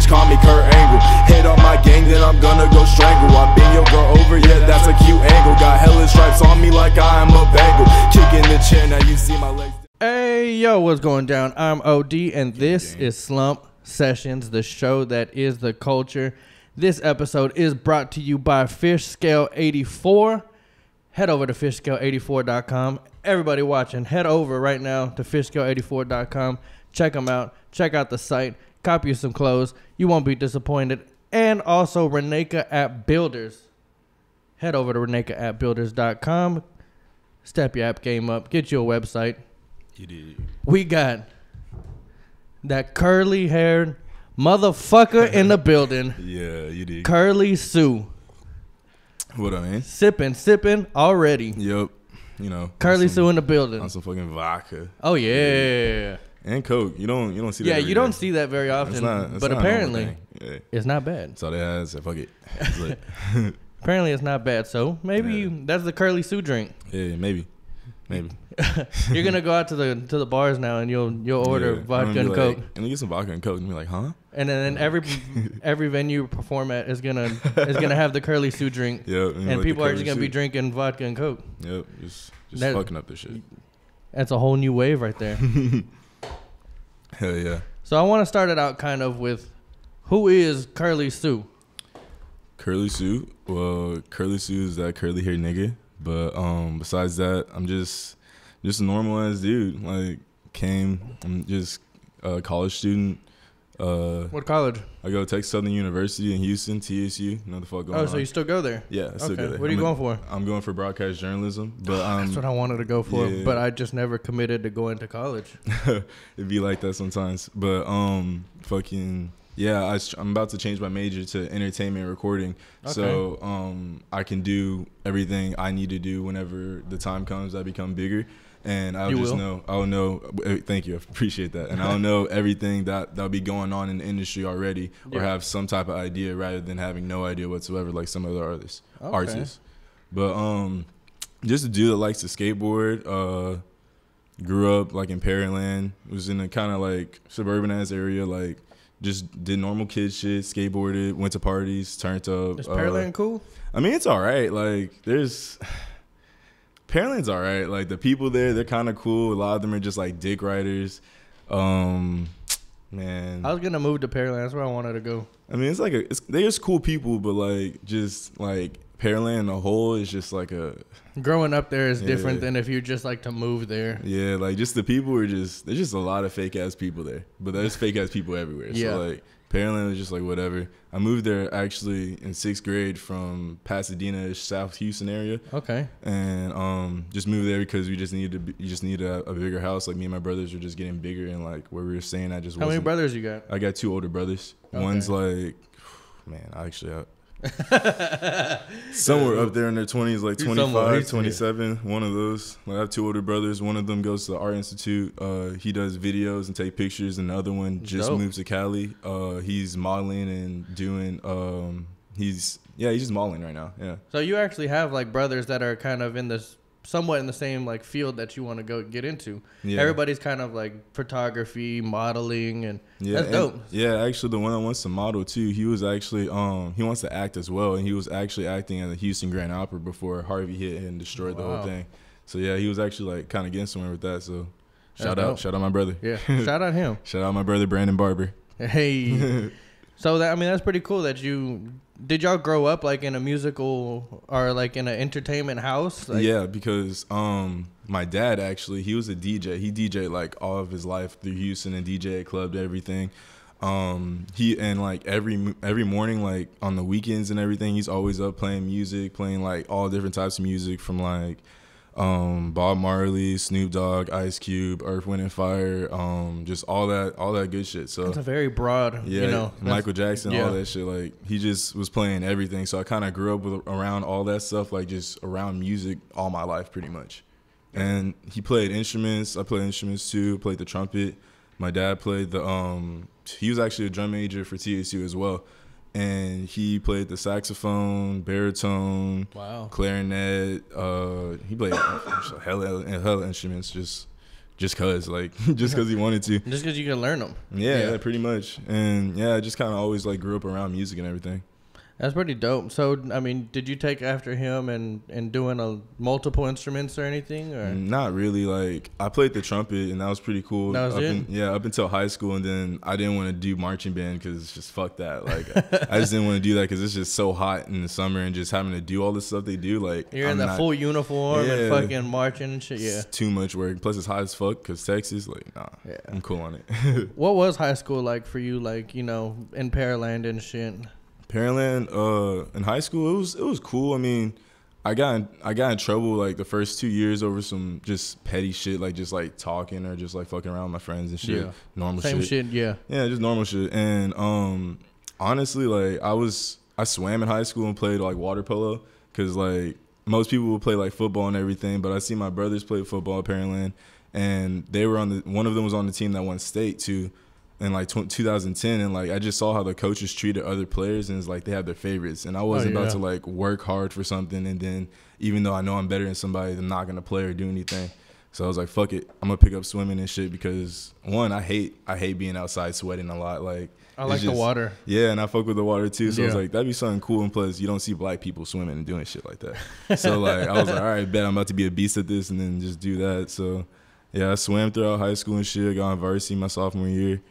bitch call me Kurt Angle. Hit on my gang, then I'm gonna go strangle. I been your girl over, yeah, that's a cute angle. Got hella stripes on me like I am a Bengal. Kicking the chair, now you see my legs. Hey, yo, what's going down? I'm OD, and this is Slump Sessions, the show that is the culture. This episode is brought to you by Fish Scale 84. Head over to fishscale84.com. Everybody watching, head over right now to fishscale84.com. Check them out. Check out the site. Copy you some clothes. You won't be disappointed. And also Reneka App Builders. Head over to renekaappbuilders.com. Step your app game up. Get you a website. You did. We got that curly-haired motherfucker in the building. Yeah, you did. CurlySue. What up, man? Sipping already. Yep. You know. CurlySue in the building. On some fucking vodka. Oh, yeah. And Coke. You don't see that. Yeah, every you don't day. see that very often. It's but not apparently, it's not bad. That's all they has. So fuck it. Apparently, it's not bad. So maybe that's the CurlySue drink. Yeah, maybe. You're gonna go out to the bars now, and you'll order vodka and Coke. And you get some vodka and Coke, and be like, huh? And then every venue you perform at is gonna have the CurlySue drink. Yep. And people are just gonna be drinking vodka and Coke. Yep. Just fucking up this shit. That's a whole new wave right there. Hell yeah. So I want to start it out kind of with, who is CurlySue? CurlySue. Well, CurlySue is that curly hair nigga. But besides that, I'm just a normal ass dude. Like, I'm just a college student. What college? I go to Texas Southern University in Houston, TSU. You know the fuck going on. Oh, so you still go there? Yeah, I still go there. What are you going for? I'm going for broadcast journalism. But that's what I wanted to go for, yeah. but I just never committed to going to college. It'd be like that sometimes. But fucking yeah, I'm about to change my major to entertainment recording. Okay. So I can do everything I need to do whenever the time comes I become bigger. And I'll know. Thank you, I appreciate that. And I'll know everything that'll be going on in the industry already, or have some type of idea rather than having no idea whatsoever, like some other artists. But just a dude that likes to skateboard. Grew up like in Pearland. Was in a kind of like suburban ass area. Like just did normal kid shit. Skateboarded. Went to parties. Turned up. Is Pearland cool? I mean, it's all right. Like Pearland's all right. Like the people there, they're kind of cool. A lot of them are just like dick riders. Man, I was gonna move to Pearland. That's where I wanted to go. I mean, there's cool people, but like just like Pearland in a whole is just like growing up there is different than if you just like to move there. Yeah, like just the people are there's just a lot of fake ass people there, but there's fake ass people everywhere. Yeah. So like Pearland was just like whatever. I moved there actually in 6th grade from Pasadena, South Houston area. Okay. And just moved there because we just needed a bigger house. Like me and my brothers were just getting bigger, and like where we were staying, I just How many brothers you got? I got 2 older brothers. Okay. One's like, man, somewhere up there in their 20s, like 25, 27, one of those. Like I have 2 older brothers. One of them goes to the Art Institute. He does videos and take pictures, and the other one just moved to Cali. He's modeling and doing he's just modeling right now. Yeah. So you actually have like brothers that are kind of in this somewhat in the same like field that you want to go get into. Yeah. Everybody's kind of like photography, modeling, and that's dope. Yeah, actually the one that wants to model too, he was actually he wants to act as well, and he was actually acting at the Houston Grand Opera before Harvey hit and destroyed the whole thing. So yeah, he was actually like kind of getting somewhere with that. So shout out my brother. Yeah, shout out him. Shout out my brother Brandon Barber. Hey. So that's pretty cool that did y'all grow up like in a musical or like in an entertainment house? Like, yeah, because my dad actually, he was a DJ. He DJed like all of his life through Houston and DJ at clubs, everything. He and like every morning, like on the weekends and everything, he's always up playing music, playing like all different types of music from like Bob Marley, Snoop Dogg, Ice Cube, Earth, Wind and Fire, just all that good shit. So it's a very broad, Michael Jackson, all that shit. Like he just was playing everything. So I kind of grew up around all that stuff, like just around music all my life, pretty much. And he played instruments. I played instruments too. Played the trumpet. My dad played he was actually a drum major for TSU as well. And he played the saxophone, baritone, clarinet. He played hella instruments, just just cause he wanted to. Just because you can learn them. Yeah, pretty much. And yeah, I just kind of always like grew up around music and everything. That's pretty dope. So, I mean, did you take after him and doing multiple instruments or anything? Or not really. Like, I played the trumpet, and that was pretty cool. That was it? Up until high school, and then I didn't want to do marching band because it's just fuck that. Like, I just didn't want to do that because it's just so hot in the summer, and just having to do all this stuff they do. Like, you're in the full uniform and fucking marching and shit. Yeah, it's too much work. Plus, it's hot as fuck because Texas. Like, nah, I'm cool on it. What was high school like for you? Like, you know, in Pearland and shit. Pearland, in high school, it was cool. I mean, I got in trouble like the first 2 years over some just petty shit, like just like talking or just like fucking around with my friends and shit. Yeah. Normal Same shit, yeah. Yeah, just normal shit. And honestly, like I swam in high school and played like water polo because like most people would play like football and everything, but I see my brothers play football at Pearland, and they were one of them was on the team that won state too. In like 2010, and like I just saw how the coaches treated other players, and it's like they have their favorites, and I wasn't about to like work hard for something, and then even though I know I'm better than somebody, I'm not gonna play or do anything. So I was like, fuck it, I'm gonna pick up swimming and shit because one, I hate being outside sweating a lot. Like I like the water. Yeah, and I fuck with the water too. So I was like, that'd be something cool, and plus you don't see black people swimming and doing shit like that. So like I was like, all right, bet I'm about to be a beast at this, and then just do that. So yeah, I swam throughout high school and shit. I got on varsity my sophomore year.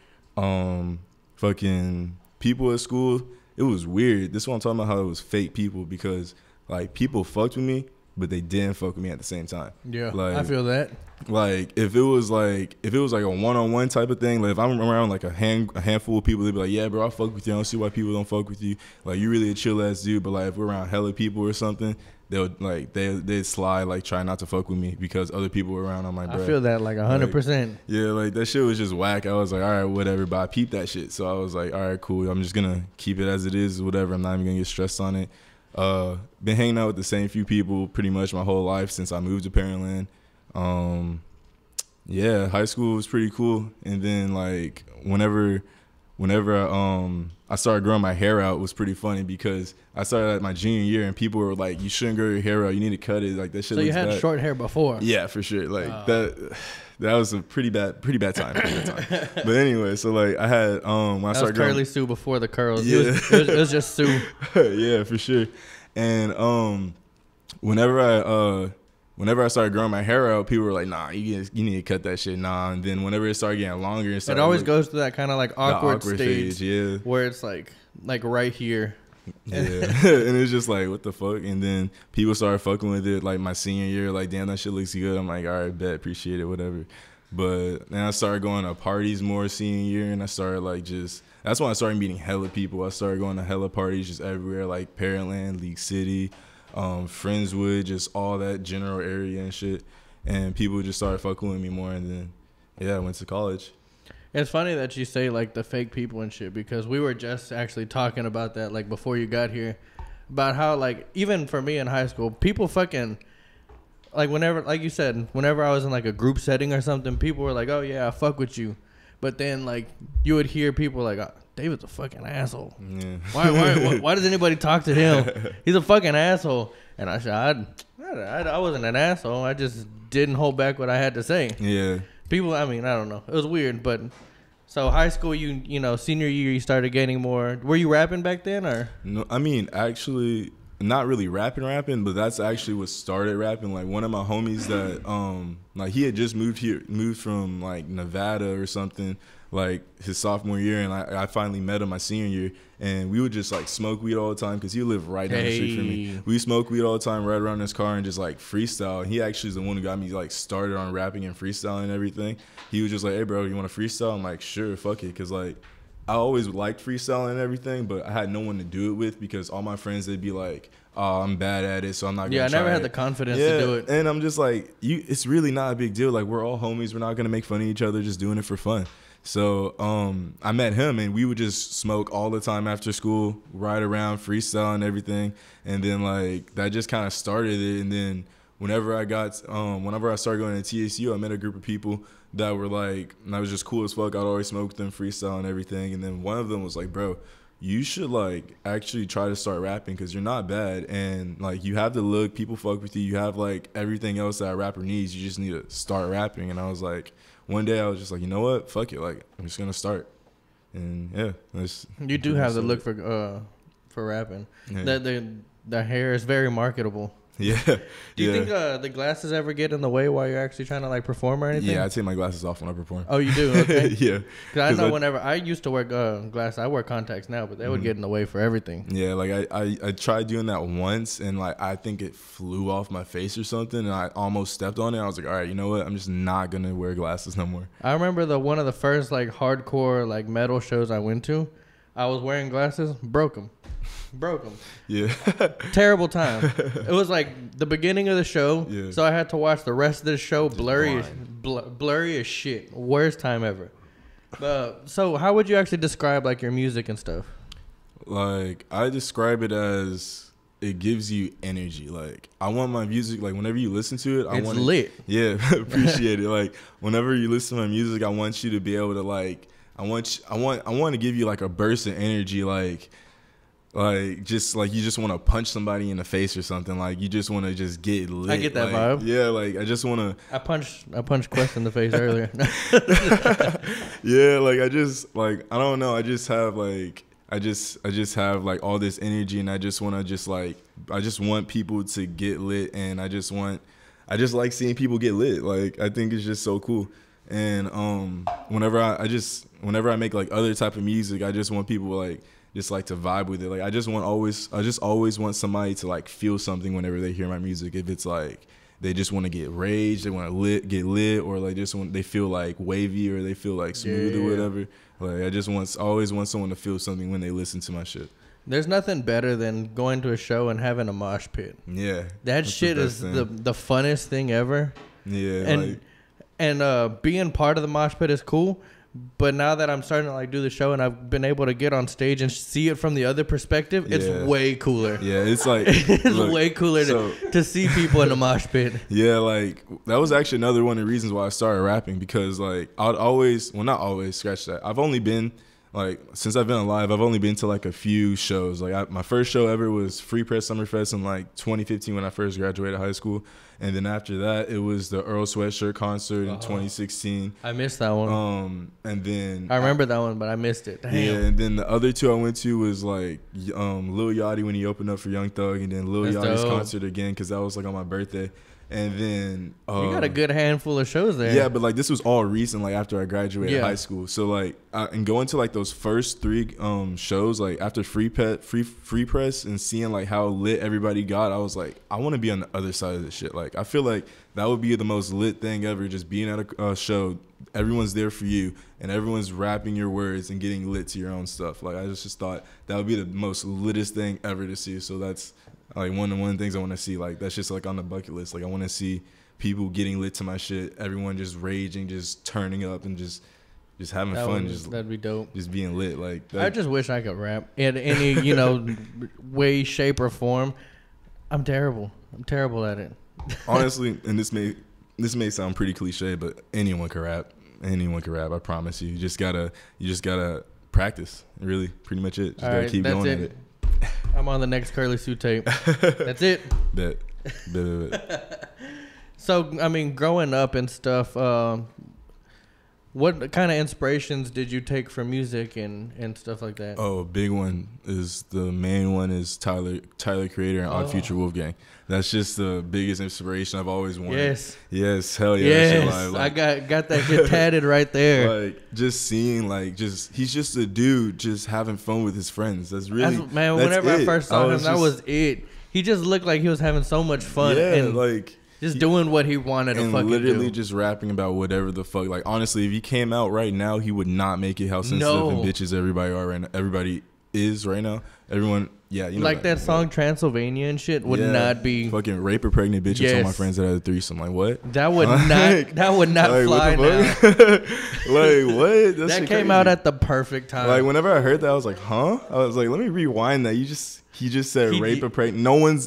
Fucking people at school, it was weird. This is what I'm talking about, how it was fake people, because like people fucked with me, but they didn't fuck with me at the same time. Yeah, like, I feel that. Like if it was like a one-on-one type of thing, like if I'm around like a handful of people, they'd be like, yeah, bro, I fuck with you. I don't see why people don't fuck with you. Like you really a chill ass dude. But like if we're around hella people or something, they'd slide, like try not to fuck with me because other people were around. I'm like, bro, I feel that like 100%. Like, yeah, like that shit was just whack. I was like, all right, whatever. But I peeped that shit, so I was like, all right, cool. I'm just gonna keep it as it is, whatever. I'm not even gonna get stressed on it. Been hanging out with the same few people pretty much my whole life since I moved to Pearland. Yeah, high school was pretty cool, and then like whenever I started growing my hair out, it was pretty funny because I started at my junior year and people were like, you shouldn't grow your hair out, you need to cut it, like that shit. So you had short hair before? Yeah, for sure. Like that was a pretty bad time. But anyway, so like I had when I started growing, CurlySue before the curls. Yeah. It was just Sue. Yeah, for sure. And whenever I started growing my hair out, people were like, nah, you need to cut that shit, nah. And then whenever it started getting longer, it always goes to that kind of like awkward stage, phase, yeah, where it's like right here. Yeah. And it's just like, what the fuck? And then people started fucking with it like my senior year, like, damn, that shit looks good. I'm like, all right, bet, appreciate it, whatever. But then I started going to parties more senior year, and I started like that's when I started meeting hella people. I started going to hella parties just everywhere, like Pearland, League City, Friendswood, just all that general area and shit. And people just started fucking with me more, and then yeah, I went to college. It's funny that you say like the fake people and shit, because we were just actually talking about that like before you got here, about how like even for me in high school, people fucking like whenever, like you said, whenever I was in like a group setting or something, people were like, oh yeah, I fuck with you. But then like you would hear people like, oh, David's a fucking asshole. Yeah. Why does anybody talk to him? He's a fucking asshole. And I said, I wasn't an asshole. I just didn't hold back what I had to say. Yeah. People, I mean, I don't know. It was weird, but so high school, you know, senior year, you started getting more. Were you rapping back then, or? No, I mean, actually, not really rapping, but that's actually what started rapping. Like one of my homies that, like he had just moved from like Nevada or something, like his sophomore year, and I finally met him my senior year, and we would just like smoke weed all the time because he lived right down the street from me. We smoked weed all the time, right around his car, and just like freestyle. And he actually is the one who got me like started on rapping and freestyling and everything. He was just like, hey bro, you want to freestyle? I'm like, sure, fuck it, because like I always liked freestyling and everything, but I had no one to do it with because all my friends, they'd be like, oh, I'm bad at it, so I'm not gonna try. I never had the confidence to do it. And I'm just like, it's really not a big deal. Like we're all homies, we're not gonna make fun of each other, just doing it for fun. So I met him, and we would just smoke all the time after school, ride around, freestyle and everything. And then like that just kind of started it. And then whenever I started going to TSU, I met a group of people that were like, and I was just cool as fuck. I'd always smoke with them, freestyle and everything. And then one of them was like, bro, you should like actually try to start rapping because you're not bad, and like you have the look, people fuck with you, you have like everything else that a rapper needs. You just need to start rapping. And I was like, one day I was just like, you know what, fuck it, like I'm just gonna start. And yeah, you do have the look for rapping. Yeah. The hair is very marketable. Yeah. Do you think the glasses ever get in the way while you're actually trying to like perform or anything? Yeah, I take my glasses off when I perform. Oh, you do? Okay. Yeah. Because I know whenever I used to wear glasses, I wear contacts now, but they would get in the way for everything. Yeah, like I tried doing that once, and like I think it flew off my face or something, and I almost stepped on it. I was like, all right, you know what? I'm just not gonna wear glasses no more. I remember one of the first like hardcore like metal shows I went to. I was wearing glasses, broke them. Yeah. Terrible time. It was like the beginning of the show, so I had to watch the rest of the show blurry as shit. Worst time ever. So how would you actually describe like your music and stuff? Like I describe it as it gives you energy. Like I want my music, like whenever you listen to it, it's lit. Yeah, appreciate it. Like whenever you listen to my music, I want you to be able to like I want to give you like a burst of energy, like just like you just want to punch somebody in the face or something. Like you just want to just get lit. I get that like, vibe. Yeah, like I just want to. I punched Quest in the face earlier. Yeah, like I just like I don't know. I just have like I just have like all this energy, and I just want to just like I just want people to get lit, and I just like seeing people get lit. Like I think it's just so cool. And whenever I make like other type of music, I just want people like just like to vibe with it. Like I just always want somebody to like feel something whenever they hear my music. If it's like they just want to get rage, they want to get lit, or like they feel like wavy, or they feel like smooth or whatever. Like I always want someone to feel something when they listen to my shit. There's nothing better than going to a show and having a mosh pit. Yeah, that shit is the funnest thing ever. Yeah, and being part of the mosh pit is cool. But now that I'm starting to like do the show and I've been able to get on stage and see it from the other perspective, it's way cooler. Yeah, it's like it's way cooler to see people in the mosh pit. Yeah, like that was actually another one of the reasons why I started rapping, because like I'd always, well not always, scratch that. I've only been like, since I've been alive, I've only been to like a few shows. Like my first show ever was Free Press Summerfest in like 2015 when I first graduated high school. And then after that, it was the Earl Sweatshirt concert in 2016. I missed that one. And then I remember that one, but I missed it. Damn. Yeah, and then the other two I went to was like Lil Yachty when he opened up for Young Thug, and then Lil Yachty's concert again because that was like on my birthday. And then you got a good handful of shows there. Yeah, but like this was all recent, like after I graduated high school. So like and going to like those first three shows, like after Free Press and seeing like how lit everybody got, I was like, I want to be on the other side of this shit. Like I feel like that would be the most lit thing ever, just being at a show, everyone's there for you and everyone's rapping your words and getting lit to your own stuff. Like I just thought that would be the most littest thing ever to see. So that's like one of the things I want to see. Like that's just like on the bucket list. Like I want to see people getting lit to my shit, everyone just raging, just turning up, and just having fun. That'd be dope. Just being lit. Like that. I just wish I could rap in any way, shape, or form. I'm terrible at it. Honestly, and this may sound pretty cliche, but anyone can rap. Anyone can rap. I promise you. You just gotta practice. Really, pretty much it. Just gotta keep going at it. I'm on the next CurlySue tape. That's it. Bet. So, I mean, growing up and stuff, what kind of inspirations did you take from music and stuff like that? Oh, a big one is the main one is Tyler Creator and Odd Future Wolfgang. That's just the biggest inspiration I've always wanted. Yes, hell yeah. Yes, like, I got that shit tatted right there. Like just seeing he's just a dude just having fun with his friends. Whenever I first saw him, that was it. He just looked like he was having so much fun. Yeah, and like just doing what he wanted to fucking do. And literally just rapping about whatever the fuck. Like honestly, if he came out right now, he would not make it how sensitive and bitches everybody are right now. Everybody is right now. Everyone, yeah, you know, like that song Transylvania and shit would not be fucking rape a pregnant bitch. Yes. Told my friends that had a threesome. Like what? That would not fly now. Like what? That came out at the perfect time. Like whenever I heard that, I was like, huh? I was like, let me rewind that. He just said rape a pregnant. No one's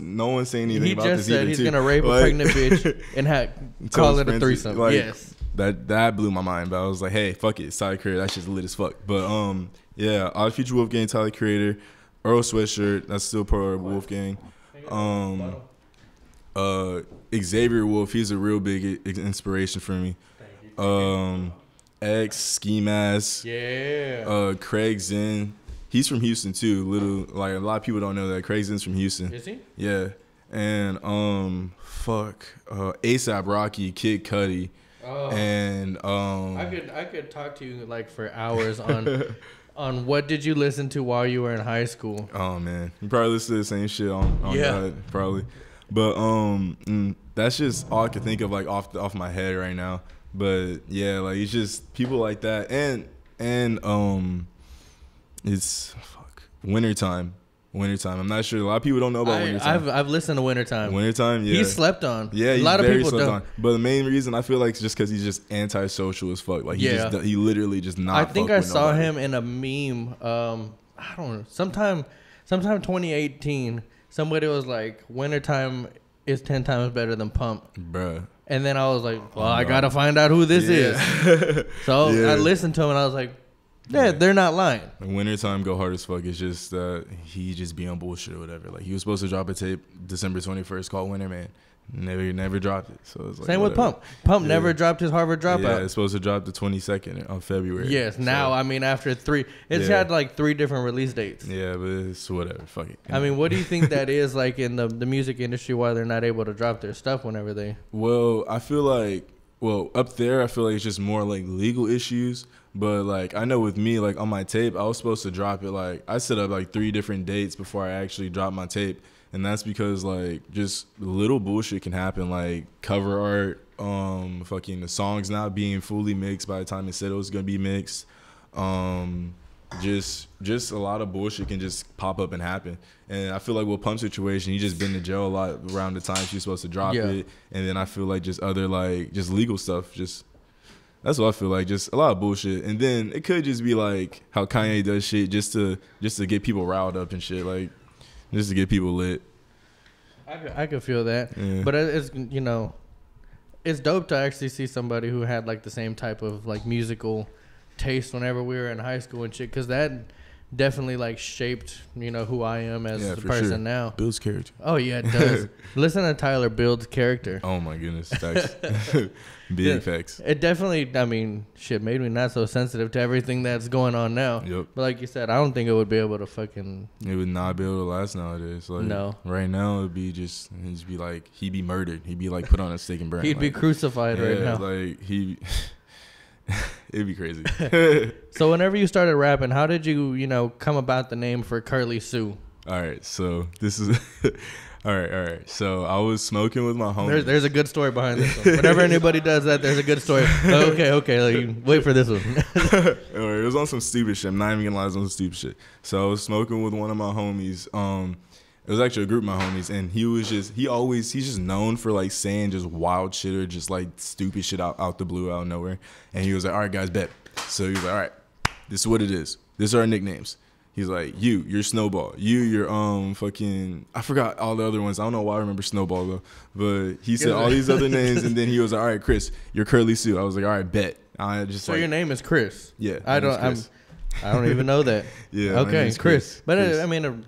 saying anything about this either. He just said he's gonna rape a pregnant bitch and call it a threesome. Like, yes. that blew my mind. But I was like, hey, fuck it, Tyler Creator, that shit's lit as fuck. But yeah, Odd Future Wolfgang, Tyler Creator, Earl Sweatshirt, that's still part of Wolfgang. Xavier Wolf, he's a real big inspiration for me. X, Ski Mask, Craig Zinn, he's from Houston too. Like a lot of people don't know that Craig Zinn's from Houston. Is he? Yeah, and ASAP Rocky, Kid Cudi, and I could talk to you like for hours on on what did you listen to while you were in high school. Oh man, you probably listen to the same shit on that, probably. But that's just all I can think of like off my head right now. But yeah, like it's just people like that, and it's wintertime. I'm not sure. A lot of people don't know about wintertime. I've listened to wintertime. Wintertime, yeah. He's slept on. Yeah, a lot of people don't. But the main reason I feel like is just because he's just antisocial as fuck. Like he literally just not. I think I saw nobody. him in a meme. I don't know. Sometime 2018. Somebody was like, "Wintertime is 10 times better than Pump." Bruh. And then I was like, well, I got to find out who this is. So I listened to him and I was like, they're not lying. Wintertime go hard as fuck. It's just that he just be on bullshit or whatever. Like he was supposed to drop a tape December 21st called Winter Man. Never dropped it. So it's like same whatever. with Pump. Pump never dropped his Harvard Dropout. Yeah, it's supposed to drop the 22nd of February. Yes, now, I mean, after it's had like 3 different release dates. Yeah, but it's whatever. Fuck it. I mean, what do you think that is like in the music industry, why they're not able to drop their stuff whenever they... Well, I feel like, up there, I feel like it's just more like legal issues. But like, I know with me, like on my tape, I was supposed to drop it. Like I set up like 3 different dates before I actually dropped my tape. And that's because like just little bullshit can happen, like cover art, the songs not being fully mixed by the time it said it was gonna be mixed. Just a lot of bullshit can just pop up and happen. And I feel like with Pump's situation, he just been to jail a lot around the time she was supposed to drop it. And then I feel like just other like just legal stuff, that's what I feel like, just a lot of bullshit. And then it could just be like how Kanye does shit just to get people riled up and shit, like just to get people lit. I could feel that, but it's it's dope to actually see somebody who had like the same type of like musical taste whenever we were in high school and shit, because that definitely like shaped who I am as a person now. Builds character. Oh yeah, it does. Listen to Tyler builds character. Oh my goodness, facts. Big facts. It definitely, I mean, shit made me not so sensitive to everything that's going on now. Yep. But like you said, I don't think it would be able to fucking. It would not be able to last nowadays. Like, no. Right now it'd be like he'd be murdered. He'd be like put on a stake and burned. He'd be crucified right now. Like it'd be crazy. So whenever you started rapping, how did you come about the name for CurlySue? All right, so this is all right. So I was smoking with my homies. There's a good story behind this one. Whenever anybody does that, there's a good story. Okay, like, wait for this one. It was on some stupid shit. I'm not even gonna lie, it was on some stupid shit. So I was smoking with one of my homies. It was actually a group of my homies, and he's just known for like saying just wild shit or just like stupid shit out the blue, out of nowhere. And he was like, all right, guys, bet. So he was like, all right, this is what it is. These are our nicknames. He's like, you're Snowball. You're I forgot all the other ones. I don't know why I remember Snowball though. But he said all these other names, and then he was like, all right, Chris, you're CurlySue. I was like, all right, bet. So your name is Chris? Yeah. I don't even know that. Yeah. Okay, Chris. But Chris. I mean,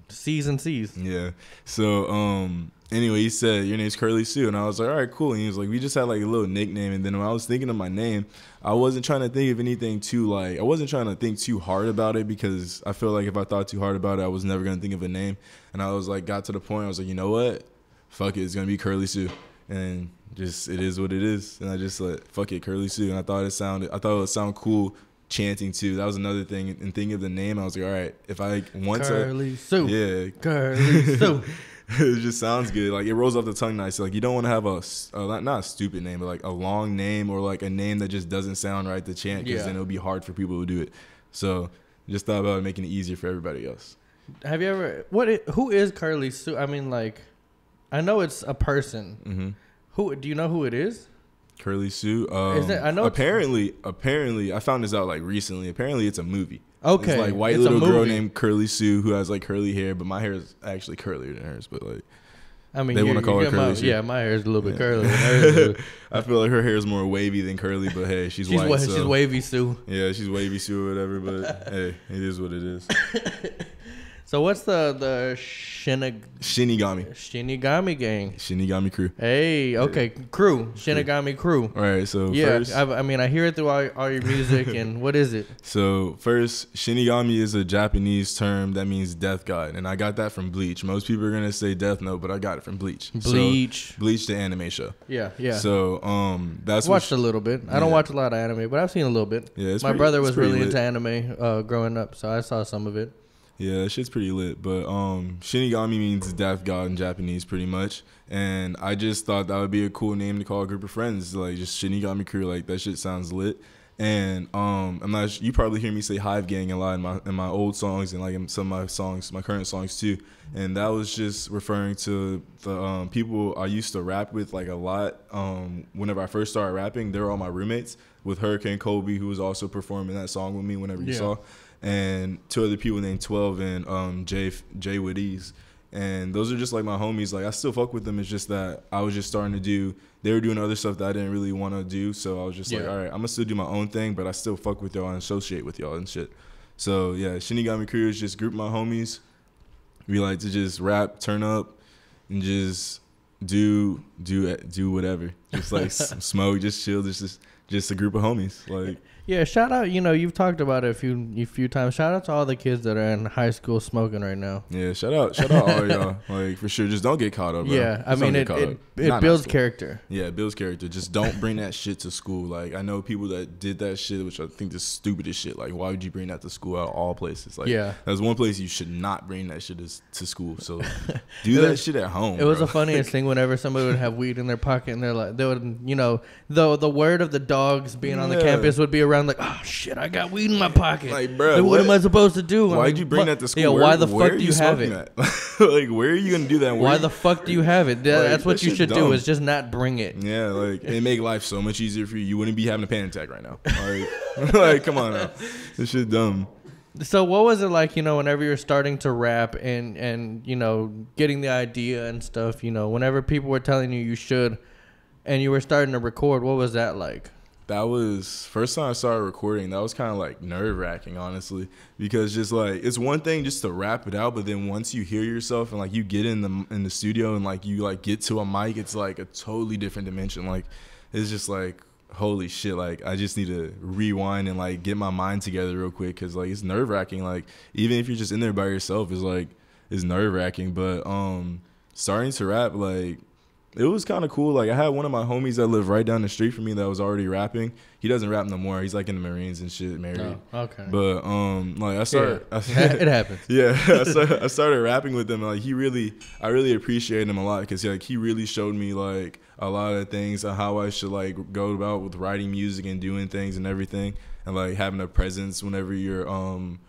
C's and C's. Yeah. So anyway, he said your name's CurlySue, and I was like, all right, cool. And he was like, we just had like a little nickname. And then when I was thinking of my name, I wasn't trying to think of anything I wasn't trying to think too hard about it, because I feel like if I thought too hard about it, I was never gonna think of a name. And I was like, got to the point, I was like, you know what? Fuck it, it's gonna be CurlySue. And just it is what it is. And I just like, fuck it, CurlySue. And I thought it would sound cool chanting too. That was another thing. And thinking of the name, I was like, all right, if I want CurlySue. Yeah. CurlySue. It just sounds good. Like it rolls off the tongue nice. Like you don't want to have not a stupid name, but like a long name, or like a name that just doesn't sound right to chant, because then it'll be hard for people to do it. So just thought about making it easier for everybody else. Have you ever who is CurlySue? I mean, like, I know it's a person. Mm-hmm. Who do you know who it is? CurlySue. Is it, I know apparently I found this out like recently. Apparently it's a movie. Okay. It's like little girl named CurlySue who has like curly hair, but my hair is actually curlier than hers. But like, I mean, they want to call her CurlySue. Yeah, my hair is a little bit curly than hers. I feel like her hair is more wavy than curly, but hey, she's white. She's wavy Sue. Yeah, she's wavy Sue or whatever, but hey, it is what it is. So what's the Shinigami gang? Shinigami crew. Hey, okay, crew. Shinigami crew. All right, so yeah, first, I mean, I hear it through all your music, and what is it? So first, Shinigami is a Japanese term that means death god, and I got that from Bleach. Most people are gonna say Death Note, but I got it from Bleach. Bleach, so, Bleach, the anime show. Yeah, yeah. So that's watched a little bit. I don't watch a lot of anime, but I've seen a little bit. Yeah, my brother was really into anime growing up, so I saw some of it. Yeah, that shit's pretty lit. But Shinigami means death god in Japanese, pretty much. And I just thought that would be a cool name to call a group of friends, like just Shinigami crew. Like that shit sounds lit. And I'm not. You probably hear me say Hive Gang a lot in my old songs and like in some of my songs, my current songs too. And that was just referring to the people I used to rap with like a lot. Whenever I first started rapping, they were all my roommates. With Hurricane Kobe, who was also performing that song with me whenever you saw. And two other people named 12 and Jay with Ease. And those are just like my homies. Like I still fuck with them. It's just that I was just starting to do, they were doing other stuff that I didn't really want to do. So I was just like, all right, I'm gonna still do my own thing, but I still fuck with y'all and associate with y'all and shit. So yeah, Shinigami crew is just group of my homies. We like to just rap, turn up, and just do whatever. Just like smoke, just chill. Just a group of homies. Like yeah, shout out. You know, you've talked about it a few times. Shout out to all the kids that are in high school smoking right now. Yeah, shout out all of y'all. Like for sure, just don't get caught up. Bro. Yeah, I mean it builds character. Yeah, it builds character. Just don't bring that shit to school. Like I know people that did that shit, which I think is stupidest shit. Like why would you bring that to school out of all places? Like that's one place you should not bring that shit to school. So do that shit at home. It was the funniest thing whenever somebody would have weed in their pocket and they're like, they would, you know, the word of the dogs being on the campus would be around like, oh shit, I got weed in my pocket. Like, bro, what am I supposed to do? Why'd you bring that to school? Yeah, why the fuck do you have it? Like, where are you gonna do that? Why the fuck do you have it? That's what you should do. Is just not bring it. Yeah, like it make life so much easier for you. You wouldn't be having a panic attack right now. Like come on now, this shit dumb. So what was it like, you know, whenever you're starting to rap and you know getting the idea and stuff, you know, whenever people were telling you should, and you were starting to record, what was that like? That was first time I started recording. That was kind of like nerve wracking, honestly, because just like it's one thing just to rap it out, but then once you hear yourself and like you get in the studio and like you like get to a mic, it's like a totally different dimension. Like it's just like holy shit. Like I just need to rewind and like get my mind together real quick because like it's nerve wracking. Like even if you're just in there by yourself, it's nerve wracking. But starting to rap like. It was kind of cool. Like, I had one of my homies that lived right down the street from me that was already rapping. He doesn't rap no more. He's, like, in the Marines and shit, married. Oh, okay. But, like, I started... Yeah. It happens. Yeah. I started rapping with him. And, like, I really appreciate him a lot because, like, he really showed me, like, a lot of things on how I should, like, go about with writing music and doing things and everything. And, like, having a presence whenever you're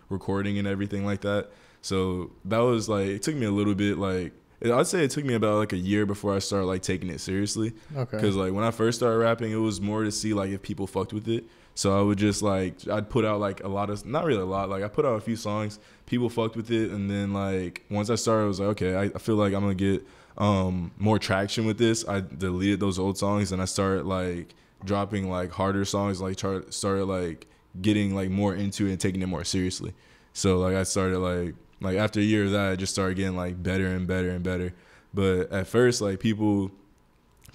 recording and everything like that. So, that was, like... It took me a little bit, like... I'd say it took me about like a year before I started like taking it seriously. Okay. Because like when I first started rapping, it was more to see like if people fucked with it. So I would just like I'd put out like a lot of not really a lot like I put out a few songs, people fucked with it, and then like once I started, I was like okay, I feel like I'm gonna get more traction with this. I deleted those old songs and I started like dropping like harder songs, like started like getting like more into it and taking it more seriously. So like I started like after a year of that, I just started getting like better and better and better. But at first, like people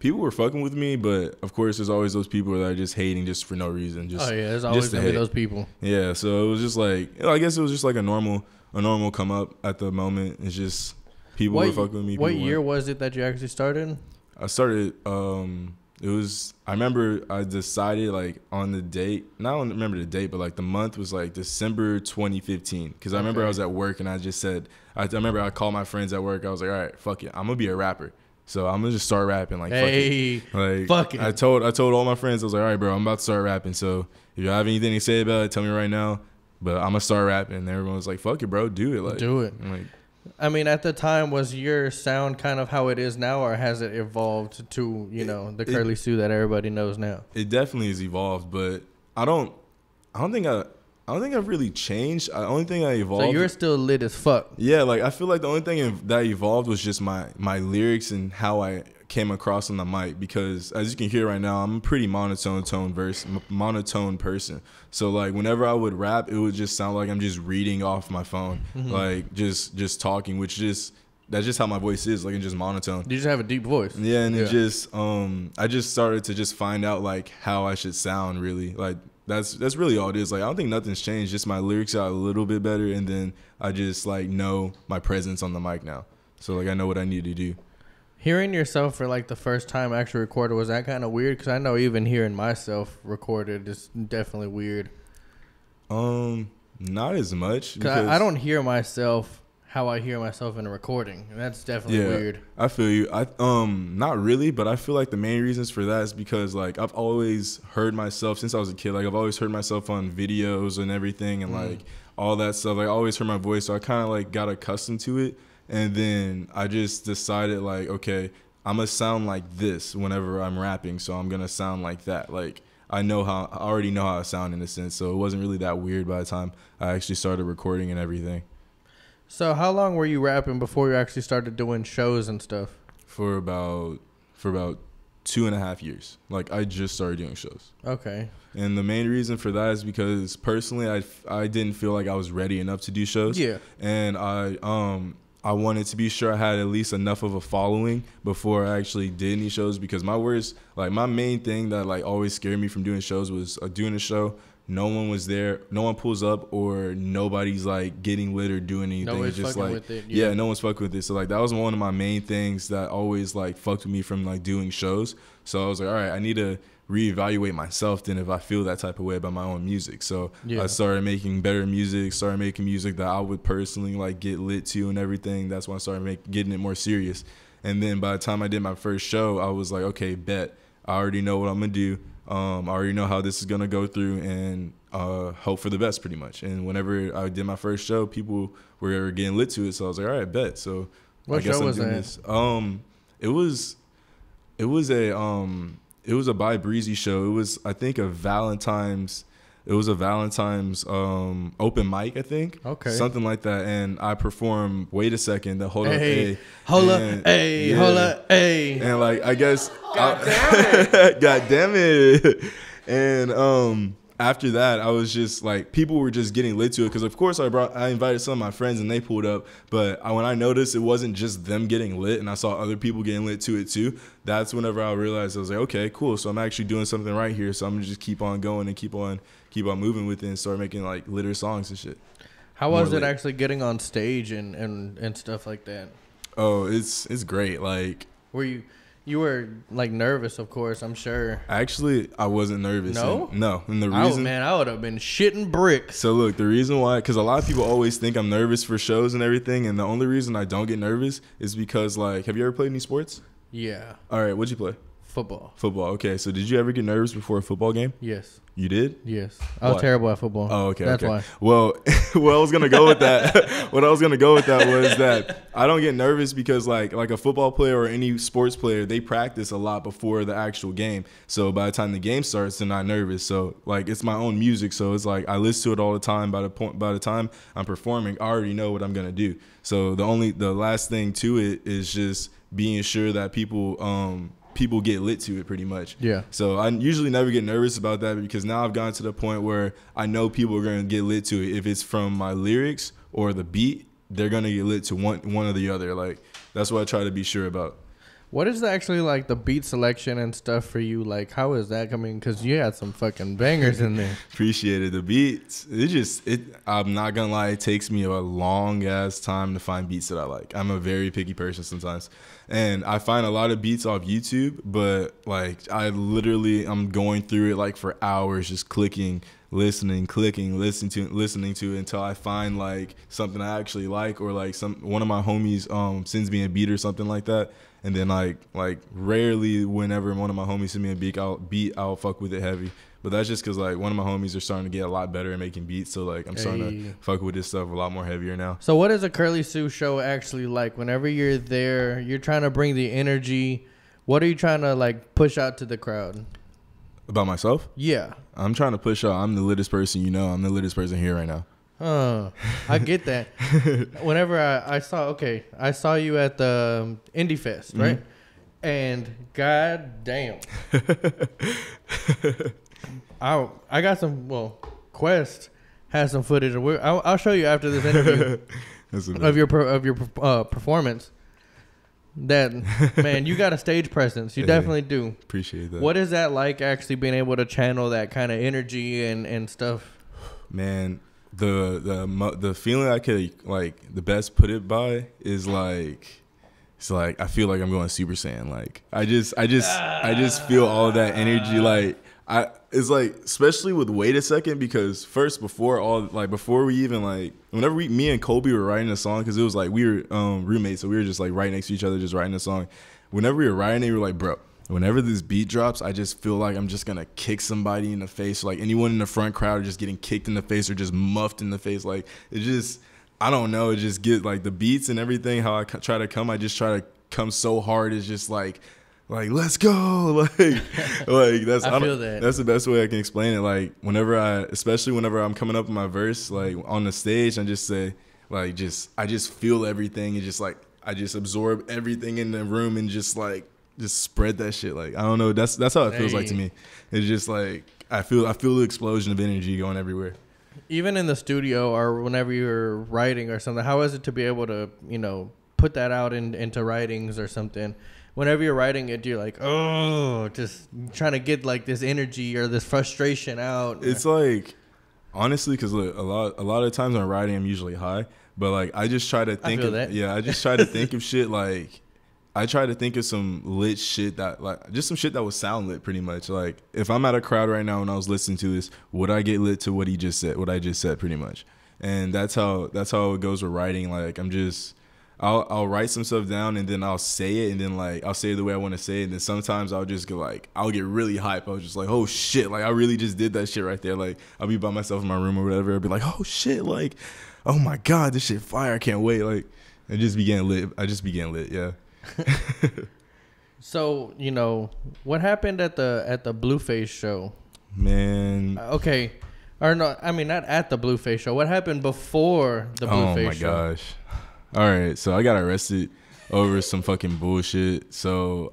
were fucking with me, but of course, there's always those people that are just hating just for no reason. Just there's always gonna be those people. Yeah, so it was just like I guess it was just like a normal come up at the moment. It's just people were fucking with me. What year was it that you actually started? I started. It was, I remember I decided like on the date, I don't remember the date, but like the month was like December 2015. Cause I remember I was at work and I just said, I remember I called my friends at work. I was like, all right, fuck it. I'm gonna be a rapper. So I'm gonna just start rapping. Like, fuck it. I told all my friends, I was like, all right, bro, I'm about to start rapping. So if you have anything to say about it, tell me right now. But I'm gonna start rapping. And everyone was like, fuck it, bro, do it. Like, do it. I'm like, I mean, at the time, was your sound kind of how it is now, or has it evolved to, you know, the CurlySue that everybody knows now? It definitely has evolved, but I don't think I I don't think I've really changed. The only thing I evolved. So you're still lit as fuck. Yeah, like I feel like the only thing that evolved was just my lyrics and how I came across on the mic, because as you can hear right now, I'm a pretty monotone person. So like whenever I would rap, it would just sound like I'm just reading off my phone, like just talking, that's just how my voice is, like it's just monotone. You just have a deep voice. Yeah, and it just I just started to just find out like how I should sound really. Like that's really all it is. Like I don't think nothing's changed, just my lyrics are a little bit better, and then I just like know my presence on the mic now. So like I know what I need to do. Hearing yourself for like the first time actually recorded, was that kind of weird? Because I know even hearing myself recorded is definitely weird. Not as much. Because I don't hear myself how I hear myself in a recording, and that's definitely weird. I feel you. Not really, but I feel like the main reasons for that is because like I've always heard myself since I was a kid. Like I've always heard myself on videos and everything, and like all that stuff. Like I always heard my voice, so I kind of like got accustomed to it. And then I just decided like, okay, I'm gonna sound like this whenever I'm rapping, so I'm gonna sound like that. Like I already know how I sound in a sense, so it wasn't really that weird by the time I actually started recording and everything. So how long were you rapping before you actually started doing shows and stuff? For about 2.5 years. Like I just started doing shows. Okay. And the main reason for that is because personally I didn't feel like I was ready enough to do shows. Yeah. And I wanted to be sure I had at least enough of a following before I actually did any shows, because my main thing that like always scared me from doing shows was doing a show, no one was there, no one pulls up, or nobody's like getting lit or doing anything. Nobody's it's just fucking like with it, yeah, no one's fucking with it. So like that was one of my main things that always like fucked with me from like doing shows. So I was like, all right, I need to reevaluate myself then if I feel that type of way about my own music. So I started making better music, started making music that I would personally like get lit to and everything. That's when I started getting it more serious. And then by the time I did my first show, I was like, okay, bet. I already know what I'm gonna do. I already know how this is gonna go through, and hope for the best pretty much. And whenever I did my first show, people were getting lit to it. So I was like, all right, bet. So what I guess show I'm was doing that? This. It was a By Breezy show. It was, I think, a Valentine's open mic, I think. Okay. Something like that. And I performed Wait a Second, the Hold Up, Hey. A. Hold up, hey, hold up, hey. And like, I guess. God damn it. God damn it. And after that, I was just like, people were just getting lit to it, because of course I invited some of my friends and they pulled up, but when I noticed it wasn't just them getting lit and I saw other people getting lit to it too, that's whenever I realized I was like, okay, cool, so I'm actually doing something right here, so I'm gonna just keep on going and keep on moving with it and start making like litter songs and shit. How was it actually getting on stage and stuff like that? Oh, it's great. Like, were you were like nervous, of course, I'm sure. Actually, I wasn't nervous. No? And the reason, I would have been shitting bricks. So look, the reason why, because a lot of people always think I'm nervous for shows and everything, and the only reason I don't get nervous is because, like, have you ever played any sports? Yeah. All right, what'd you play? Football. Okay, so did you ever get nervous before a football game? Yes. You did? Yes. I was terrible at football. Oh, okay. That's why. Well, I was gonna go with that. What I was gonna go with that was that I don't get nervous because like a football player or any sports player, they practice a lot before the actual game. So by the time the game starts, they're not nervous. So like it's my own music, so it's like I listen to it all the time. By the time I'm performing, I already know what I'm gonna do. So the last thing to it is just being sure that people get lit to it pretty much. Yeah. So I usually never get nervous about that, because now I've gotten to the point where I know people are going to get lit to it. If it's from my lyrics or the beat, they're going to get lit to one or the other. Like, that's what I try to be sure about. What is actually like the beat selection and stuff for you? Like, how is that coming? Because you had some fucking bangers in there. Appreciate it. The beats, I'm not going to lie, it takes me a long ass time to find beats that I like. I'm a very picky person sometimes. And I find a lot of beats off YouTube, but like I'm going through it like for hours, just clicking, listening to it until I find like something I actually like, or like one of my homies sends me a beat or something like that. And then like rarely whenever one of my homies send me a beat, I'll fuck with it heavy. But that's just because like one of my homies are starting to get a lot better at making beats. So like I'm starting to fuck with this stuff a lot more heavier now. So what is a CurlySue show actually like? Whenever you're there, you're trying to bring the energy. What are you trying to like push out to the crowd? About myself? Yeah. I'm trying to push out. I'm the littest person you know. I'm the littest person here right now. I get that. Whenever I saw you at the Indie Fest, right? And god damn. I got some, Quest has some footage. I'll show you after this interview of your performance. That, man, you got a stage presence. You definitely do. Appreciate that. What is that like, actually being able to channel that kind of energy and stuff? Man, the feeling I could like the best put it by is like, it's like I feel like I'm going Super Saiyan. Like I just feel all of that energy. Like it's like, especially with Wait a Second, because before we even like, whenever me and Kobe were writing a song, because it was like we were roommates, so we were just like right next to each other, just writing a song. Whenever we were writing it, we were like, bro, whenever this beat drops, I just feel like I'm just gonna kick somebody in the face. Like anyone in the front crowd just getting kicked in the face or just muffed in the face. Like it just, I don't know, it just get like the beats and everything, how I try to come, I just try to come so hard. It's just like let's go, like that's I feel that. That's the best way I can explain it. Like especially whenever I'm coming up with my verse, like on the stage, I just say like I just feel everything, and just like I just absorb everything in the room and just spread that shit. Like I don't know, that's how it feels like to me. It's just like I feel the explosion of energy going everywhere. Even in the studio or whenever you're writing or something, how is it to be able to, put that out into writings or something? Whenever you're writing it, you're like, oh, just trying to get like this energy or this frustration out. It's like, honestly, because look, a lot of times when I'm writing, I'm usually high, but like I just try to think I just try to think of shit. Like I try to think of some lit shit that just some shit that would sound lit, pretty much. Like if I'm at a crowd right now and I was listening to this, would I get lit to what I just said, pretty much? And that's how it goes with writing. Like I'll write some stuff down and then I'll say it, and then like I'll say it the way I want to say it, and then sometimes I'll just go like, I'll get really hype. I was just like, oh shit, like I really just did that shit right there. Like I'll be by myself in my room or whatever, I'll be like, oh shit, like oh my god, this shit fire, I can't wait. Like I just began lit, yeah. So what happened at the Blueface show, man? Okay, or no, I mean not at the Blueface show. What happened before the Blueface show? Oh my gosh. All right, so I got arrested over some fucking bullshit. So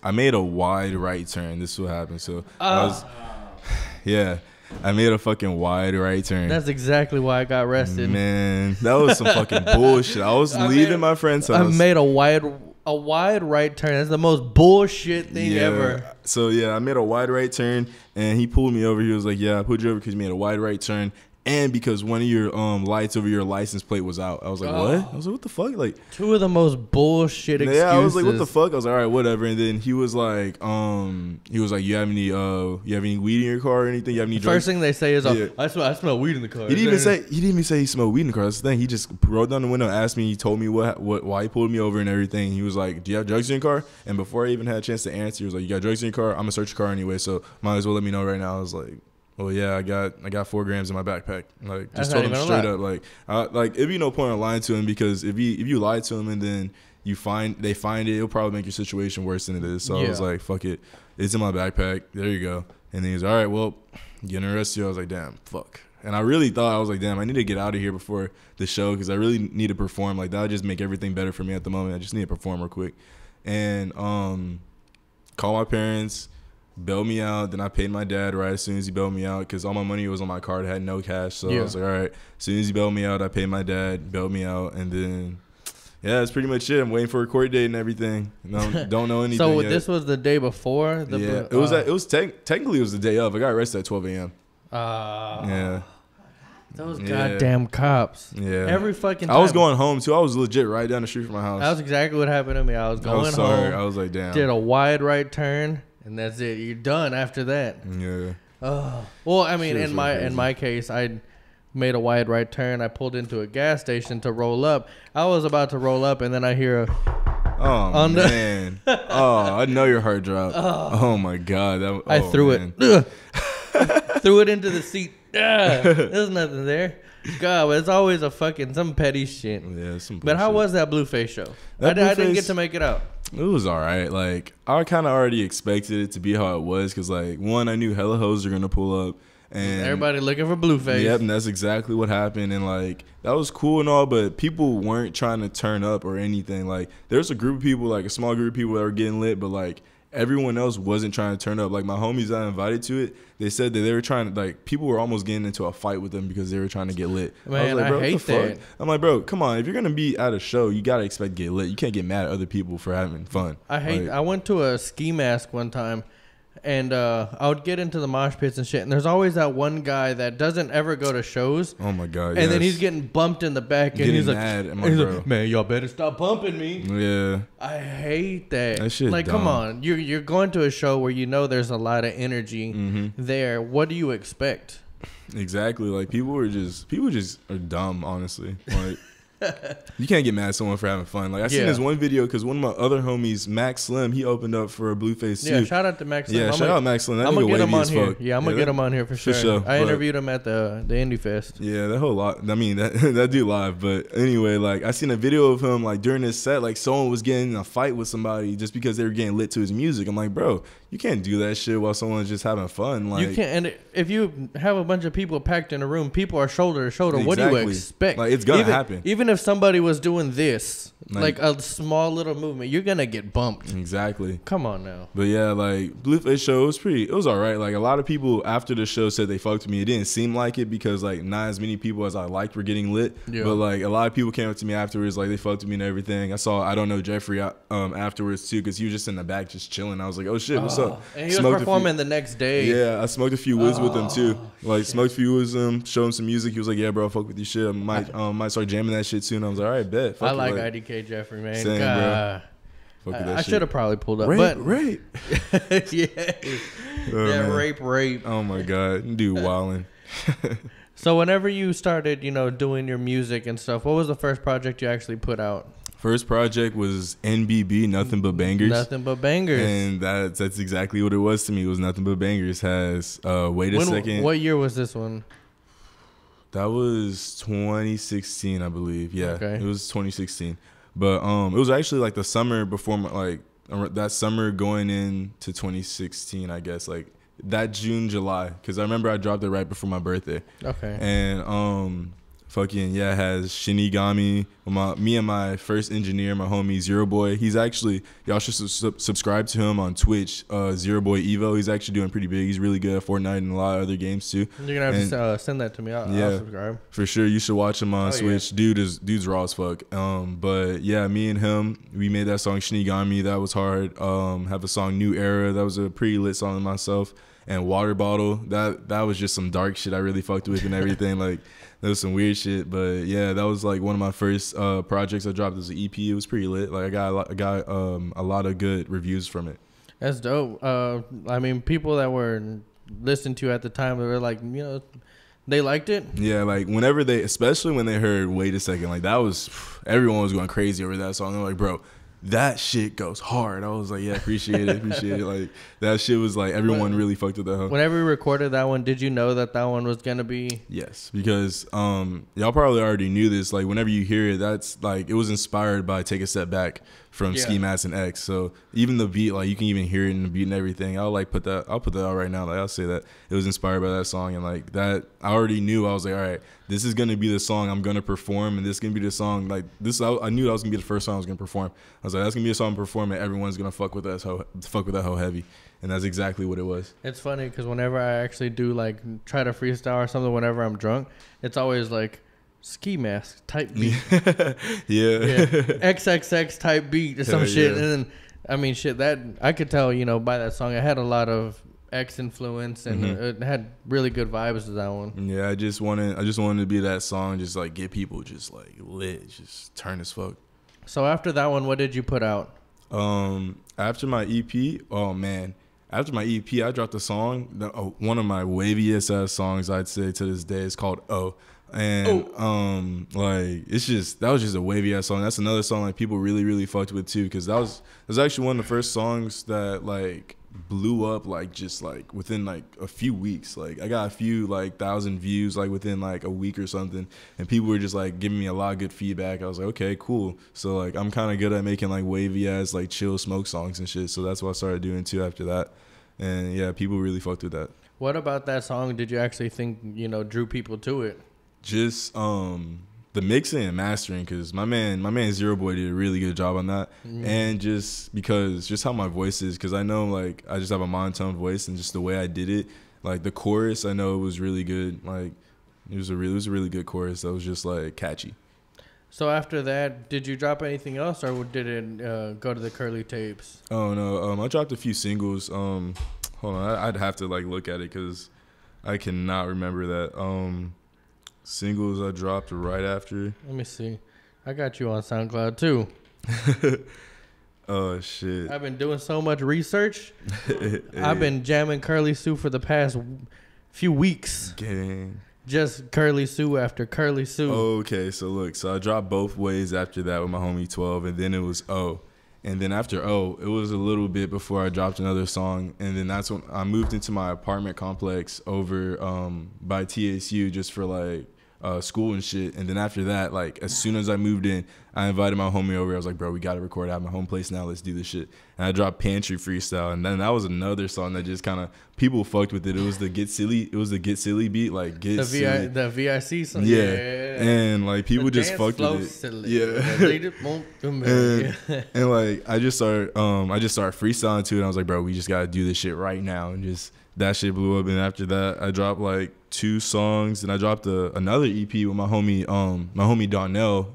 I made a wide right turn. This is what happened. So I made a fucking wide right turn. That's exactly why I got arrested. Man, that was some fucking bullshit. I was leaving my friend's house. I made a wide right turn. That's the most bullshit thing ever. So I made a wide right turn, and he pulled me over. He was like, "Yeah, I pulled you over because you made a wide right turn, and because one of your lights over your license plate was out." I was like, "What?" I was like, "What the fuck?" Like two of the most bullshit excuses. Yeah, I was like, "What the fuck?" I was like, "All right, whatever." And then he was like, "You have any weed in your car or anything? You have any drugs?" First thing they say is, I smell weed in the car." He didn't even say he smelled weed in the car. That's the thing. He just rolled down the window, asked me, he told me why he pulled me over and everything. He was like, "Do you have drugs in your car?" And before I even had a chance to answer, he was like, "You got drugs in your car? I'm gonna search your car anyway, so might as well let me know right now." I was like, "Well, yeah, I got 4 grams in my backpack." Like, just told him straight up. Like, it'd be no point in lying to him, because if you lie to him and then they find it, it'll probably make your situation worse than it is. So I was like, "Fuck it, it's in my backpack. There you go." And then he's like, "All right, well, getting arrested." I was like, "Damn, fuck." And I really thought, I was like, "Damn, I need to get out of here before the show, because I really need to perform. Like that would just make everything better for me at the moment. I just need to perform real quick." And call my parents. Bailed me out. Then I paid my dad right as soon as he bailed me out, because all my money was on my card. I had no cash. So I was like, all right. As soon as he bailed me out, I paid my dad, bailed me out. And then, that's pretty much it. I'm waiting for a court date and everything. Don't know anything So yet. This was the day before? Technically it was the day of. I got arrested at 12 a.m. Yeah. Those goddamn cops. Yeah. Every fucking time. I was going home, too. I was legit right down the street from my house. That was exactly what happened to me. I was going home. I was like, damn. Did a wide right turn. And that's it. You're done after that. Yeah. Well, I mean, in my case, I made a wide right turn. I pulled into a gas station to roll up. I was about to roll up, and then I hear a... man. I know your heart dropped. Oh, my God. I threw it. Threw it into the seat. Yeah, there's nothing there. God, but it's always a fucking some petty shit. Yeah, some bullshit. But how was that Blueface show? I didn't get to make it out. It was all right. Like, I kind of already expected it to be how it was because, like, one, I knew hella hoes are going to pull up. And everybody looking for Blueface. Yep, and that's exactly what happened. And, like, that was cool and all, but people weren't trying to turn up or anything. Like, there's a group of people, like, a small group of people that were getting lit, but, like, everyone else wasn't trying to turn up. Like, my homies that I invited to it, they said that they were trying to, like, people were almost getting into a fight with them because they were trying to get lit. Man, I was like, bro, I hate what the fuck? that. I'm like, bro, come on. If you're going to be at a show, you got to expect to get lit. You can't get mad at other people for having fun. I went to a ski mask one time, and I would get into the mosh pits and shit, and there's always that one guy that doesn't ever go to shows. Oh my god! And then he's getting bumped in the back, and he's mad. Like, man, y'all better stop bumping me. Yeah, I hate that. That shit like, dumb. come on, you're going to a show where you know there's a lot of energy there. What do you expect? Exactly. Like, people just are dumb. Honestly, like. You can't get mad at someone for having fun. Like, I seen this one video because one of my other homies, Max Slim, he opened up for a Blueface too. Yeah, shout out to Max Slim. Yeah, shout out Max Slim. That I'm gonna nigga get him wavy on as here. fuck. Yeah, I'm gonna get him on here for sure. I interviewed him at the Indie Fest. Yeah, that whole lot. I mean, that dude live. But anyway, like, I seen a video of him, like, during his set, like, someone was getting in a fight with somebody just because they were getting lit to his music. I'm like, bro, you can't do that shit while someone's just having fun. Like, you can't. And if you have a bunch of people packed in a room, people are shoulder to shoulder. Exactly. What do you expect? Like, it's gonna happen. Even if somebody was doing this, like a small little movement, you're gonna get bumped. Exactly. Come on now. But yeah, like, Blueface show was it was all right. Like, a lot of people after the show said they fucked with me. It didn't seem like it because, like, not as many people as I liked were getting lit. Yeah. But, like, a lot of people came up to me afterwards, like, they fucked with me and everything. I saw I Don't Know Jeffrey afterwards too because he was just in the back just chilling. I was like, oh shit, what's up? And he was performing the next day. Yeah, I smoked a few woods with him too. Like, smoked a few woods with him, showed him some music. He was like, yeah, bro, fuck with your shit. I might start jamming that shit soon. I was like, all right, bet. I like IDK Jeffrey, man. Same, bro. I should have probably pulled up. Rape. Yeah. Rape. Oh my god, dude, wildin'. So whenever you started, doing your music and stuff, what was the first project you actually put out? First project was NBB, Nothing But Bangers. Nothing But Bangers. And that's exactly what it was to me. It was Nothing But Bangers. Has wait a second. What year was this one? That was 2016, I believe. Yeah, okay. It was 2016. But it was actually like the summer before that summer going into 2016, I guess, like that June, July, because I remember I dropped it right before my birthday. Okay. And it has Shinigami, me and my first engineer, my homie Zero Boy. He's actually, y'all should subscribe to him on Twitch, Zero Boy Evo. He's actually doing pretty big. He's really good at Fortnite and a lot of other games too. You're gonna have to send that to me. I'll subscribe. For sure, you should watch him on Switch. Yeah. Dude's raw as fuck. But yeah, me and him, we made that song Shinigami. That was hard. Have a song New Era. That was a pretty lit song to myself. And Water Bottle. That was just some dark shit I really fucked with and everything. Like, that was some weird shit, but yeah, that was like one of my first projects I dropped as an EP. It was pretty lit. Like, I got a lot of good reviews from it. That's dope. I mean, people that were listening to at the time, they were like, they liked it. Yeah, like especially when they heard Wait a Second, like that was, everyone was going crazy over that song. They're like, bro, that shit goes hard. I was like, yeah, appreciate it. Like, that shit was like, everyone really fucked with that. Whenever we recorded that one, did you know that one was gonna be? Yes, because y'all probably already knew this. Like, whenever you hear it, that's like, it was inspired by Take a Step Back from Ski Mask and X. So even the beat, like, you can even hear it in the beat and everything. I'll put that out right now. Like, I'll say that it was inspired by that song, and like that, I already knew. I was like, all right, this is gonna be the song I'm gonna perform, and this is gonna be the song, like this. I knew that was gonna be the first song I was gonna perform. I was like, that's gonna be a song I'm performing. Everyone's gonna fuck with that hoe heavy, and that's exactly what it was. It's funny because whenever I actually do like try to freestyle or something, whenever I'm drunk, it's always like Ski Mask type beat. yeah. XXX type beat or some shit. And then, I mean, shit, that I could tell, by that song, it had a lot of X influence, and it had really good vibes to that one. Yeah, I just wanted to be that song, just like get people just like lit, just turn as fuck. So after that one, what did you put out? After my EP, after my EP, I dropped a song, one of my waviest ass songs, I'd say to this day. It's called Oh. And that was just a wavy ass song. That's another song like people really, really fucked with too, because that was actually one of the first songs that like blew up like just like within like a few weeks. Like I got a few like 1,000 views like within like a week or something, and people were just like giving me a lot of good feedback. I was like, okay, cool. So like I'm kind of good at making like wavy ass like chill smoke songs and shit. So that's what I started doing too after that. And yeah, people really fucked with that. What about that song did you actually think, you know, drew people to it? Just the mixing and mastering, because my man Zero Boy did a really good job on that. And just because just how my voice is, because I know like I just have a monotone voice, and just the way I did it, like the chorus, I know it was really good. Like it was a really good chorus that was just like catchy. So after that, did you drop anything else, or did it go to the Curly tapes? Oh no, I dropped a few singles. Hold on, I'd have to like look at it because I cannot remember that. Singles I dropped right after. Let me see. I got you on SoundCloud too. Oh shit! I've been doing so much research. I've been jamming CurlySue for the past few weeks. Gang. Just CurlySue after CurlySue. Okay, so look, so I dropped both ways after that with my homie 12, and then it was O. And then after O, it was a little bit before I dropped another song. And then that's when I moved into my apartment complex over by TSU just for like school and shit. And then after that, like as soon as I moved in, I invited my homie over. I was like, bro, we got to record at my home place now. Let's do this shit. And I dropped Pantry Freestyle. And then that was another song that just kind of people fucked with it. It was the Get Silly. It was the Get Silly beat, like Get Silly. The VIC song. Yeah. And like people just fucked with it. Silly. Yeah. and like I just started freestyling to it. And I was like, bro, we just got to do this shit right now. And just that shit blew up. And after that, I dropped like 2 songs, and I dropped another EP with my homie Donnell.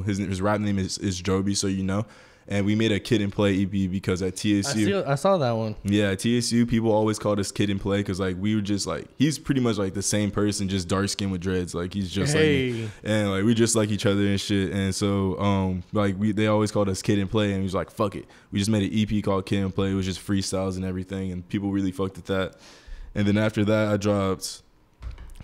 His rap name is Joby, so you know. And we made a Kid and Play EP because at TSU, I saw that one. Yeah, at TSU, people always called us Kid and Play because like we were just like, he's pretty much like the same person, just dark skin with dreads. Like he's just like me. And like we just like each other and shit. And so they always called us Kid and Play, and he was like, fuck it, we just made an EP called Kid and Play. It was just freestyles and everything, and people really fucked with that. And then after that, I dropped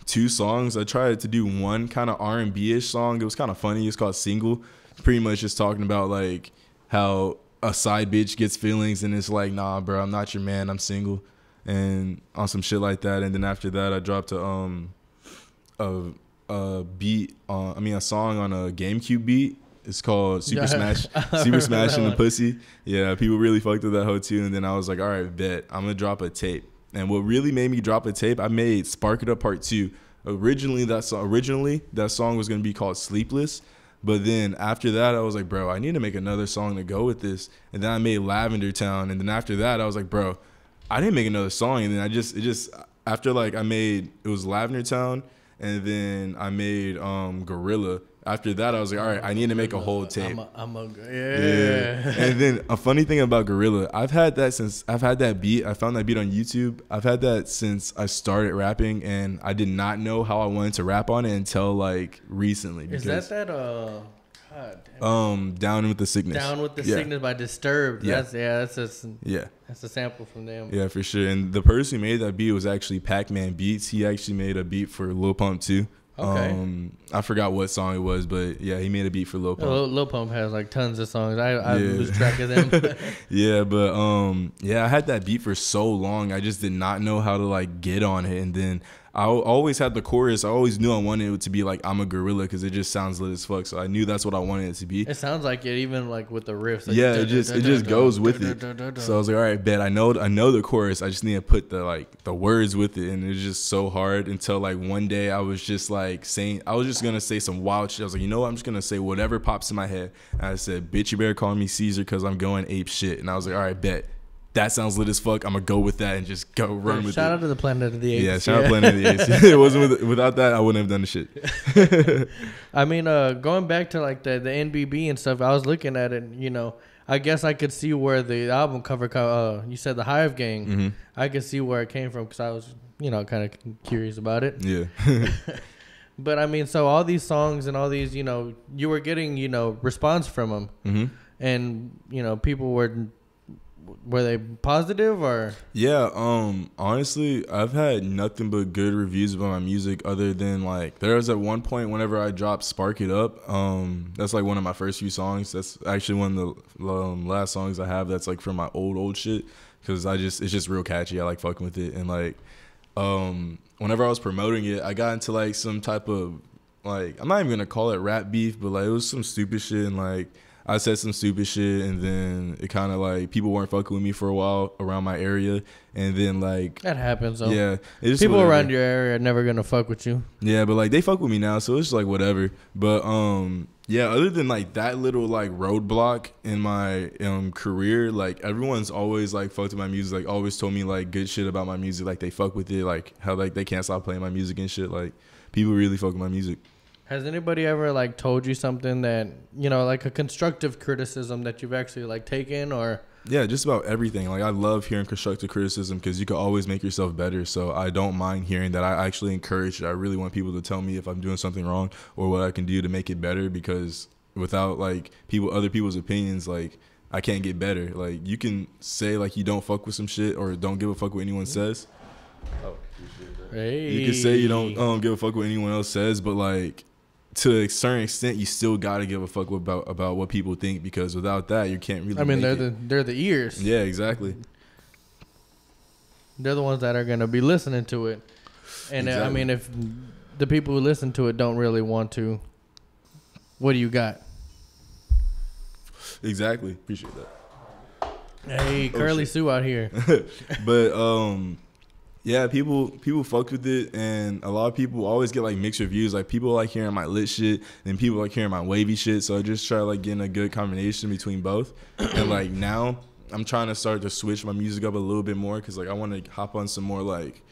2 songs. I tried to do one kind of R&B-ish song. It was kind of funny. It's called Single. Pretty much just talking about like how a side bitch gets feelings, and it's like, nah, bro, I'm not your man, I'm single, and on some shit like that. And then after that, I dropped a song on a GameCube beat. It's called Super Smash in the Pussy. Yeah, people really fucked with that hoe too. And then I was like, all right, bet, I'm gonna drop a tape. And what really made me drop a tape, I made Spark It Up Part 2. Originally that song was gonna be called Sleepless. But then after that, I was like, bro, I need to make another song to go with this. And then I made Lavender Town. And then after that, I was like, bro, I didn't make another song. And then it was Lavender Town. And then I made Gorilla. After that, I was like, all right, I need to make a whole tape. Yeah. And then a funny thing about Gorilla, I've had that beat. I found that beat on YouTube. I've had that since I started rapping, and I did not know how I wanted to rap on it until like recently. Is that Down with the Sickness? Down with the Sickness by Disturbed. Yeah. That's a sample from them. Yeah, for sure. And the person who made that beat was actually Pac-Man Beats. He actually made a beat for Lil Pump too. Okay. I forgot what song it was, but yeah, he made a beat for Lil Pump. Lil Pump has like tons of songs. I lose track of them. Yeah, but I had that beat for so long. I just did not know how to like get on it, and then I always had the chorus. I always knew I wanted it to be like I'm a Gorilla because it just sounds lit as fuck. So I knew that's what I wanted it to be. It sounds like it, even like with the riffs. Like, yeah, it just goes with it. So I was like, all right, bet I know the chorus. I just need to put the words with it, and it was just so hard until like one day I was just like I was just gonna say some wild shit. I was like, you know what? I'm just gonna say whatever pops in my head. And I said, bitch, you better call me Caesar because I'm going ape shit. And I was like, all right, bet. That sounds lit as fuck. I'm gonna go with that and just go run with it. Shout out to the Planet of the Apes. Yeah, shout out Planet of the Apes. It wasn't without that, I wouldn't have done the shit. I mean, going back to like the NBB and stuff, I was looking at it. You know, I guess I could see where the album cover. You said the Hive Gang. Mm-hmm. I could see where it came from because I was, kind of curious about it. Yeah. But I mean, so all these songs and all these, you were getting, response from them, mm-hmm. and people were they positive or? Yeah, honestly, I've had nothing but good reviews about my music other than like there was at one point whenever I dropped Spark It Up, that's like one of my first few songs. That's actually one of the last songs I have that's like from my old shit. because it's just real catchy. I like fucking with it. And like whenever I was promoting it, I got into like some type of like, I'm not even gonna call it rap beef, but like it was some stupid shit, and like I said some stupid shit, and then it kind of like people weren't fucking with me for a while around my area, and then like that happens though. Yeah, people around your area are never gonna fuck with you. Yeah, but like they fuck with me now, so it's just like whatever. But yeah, other than like that little like roadblock in my career, like everyone's always like fucked with my music, like always told me like good shit about my music, like they fuck with it, like how like they can't stop playing my music and shit. Like people really fuck with my music. Has anybody ever like told you something that, you know, like a constructive criticism that you've actually like taken? Or yeah, just about everything. Like I love hearing constructive criticism because you can always make yourself better. So I don't mind hearing that. I actually encourage it. I really want people to tell me if I'm doing something wrong or what I can do to make it better, because without like other people's opinions, like I can't get better. Like you can say like you don't fuck with some shit or don't give a fuck what anyone says. Oh, hey. You can say you don't give a fuck what anyone else says, but like to a certain extent, you still gotta give a fuck about what people think, because without that, you can't really. I mean, they're the ears. Yeah, exactly. They're the ones that are gonna be listening to it, and exactly. I mean, if the people who listen to it don't really want to, what do you got? Exactly. Appreciate that. Hey, CurlySue out here. But yeah, people fucked with it, and a lot of people always get like mixed reviews. Like people like hearing my lit shit, and people like hearing my wavy shit. So I just try like getting a good combination between both. And like now, I'm trying to start to switch my music up a little bit more, because like I want to hop on some more like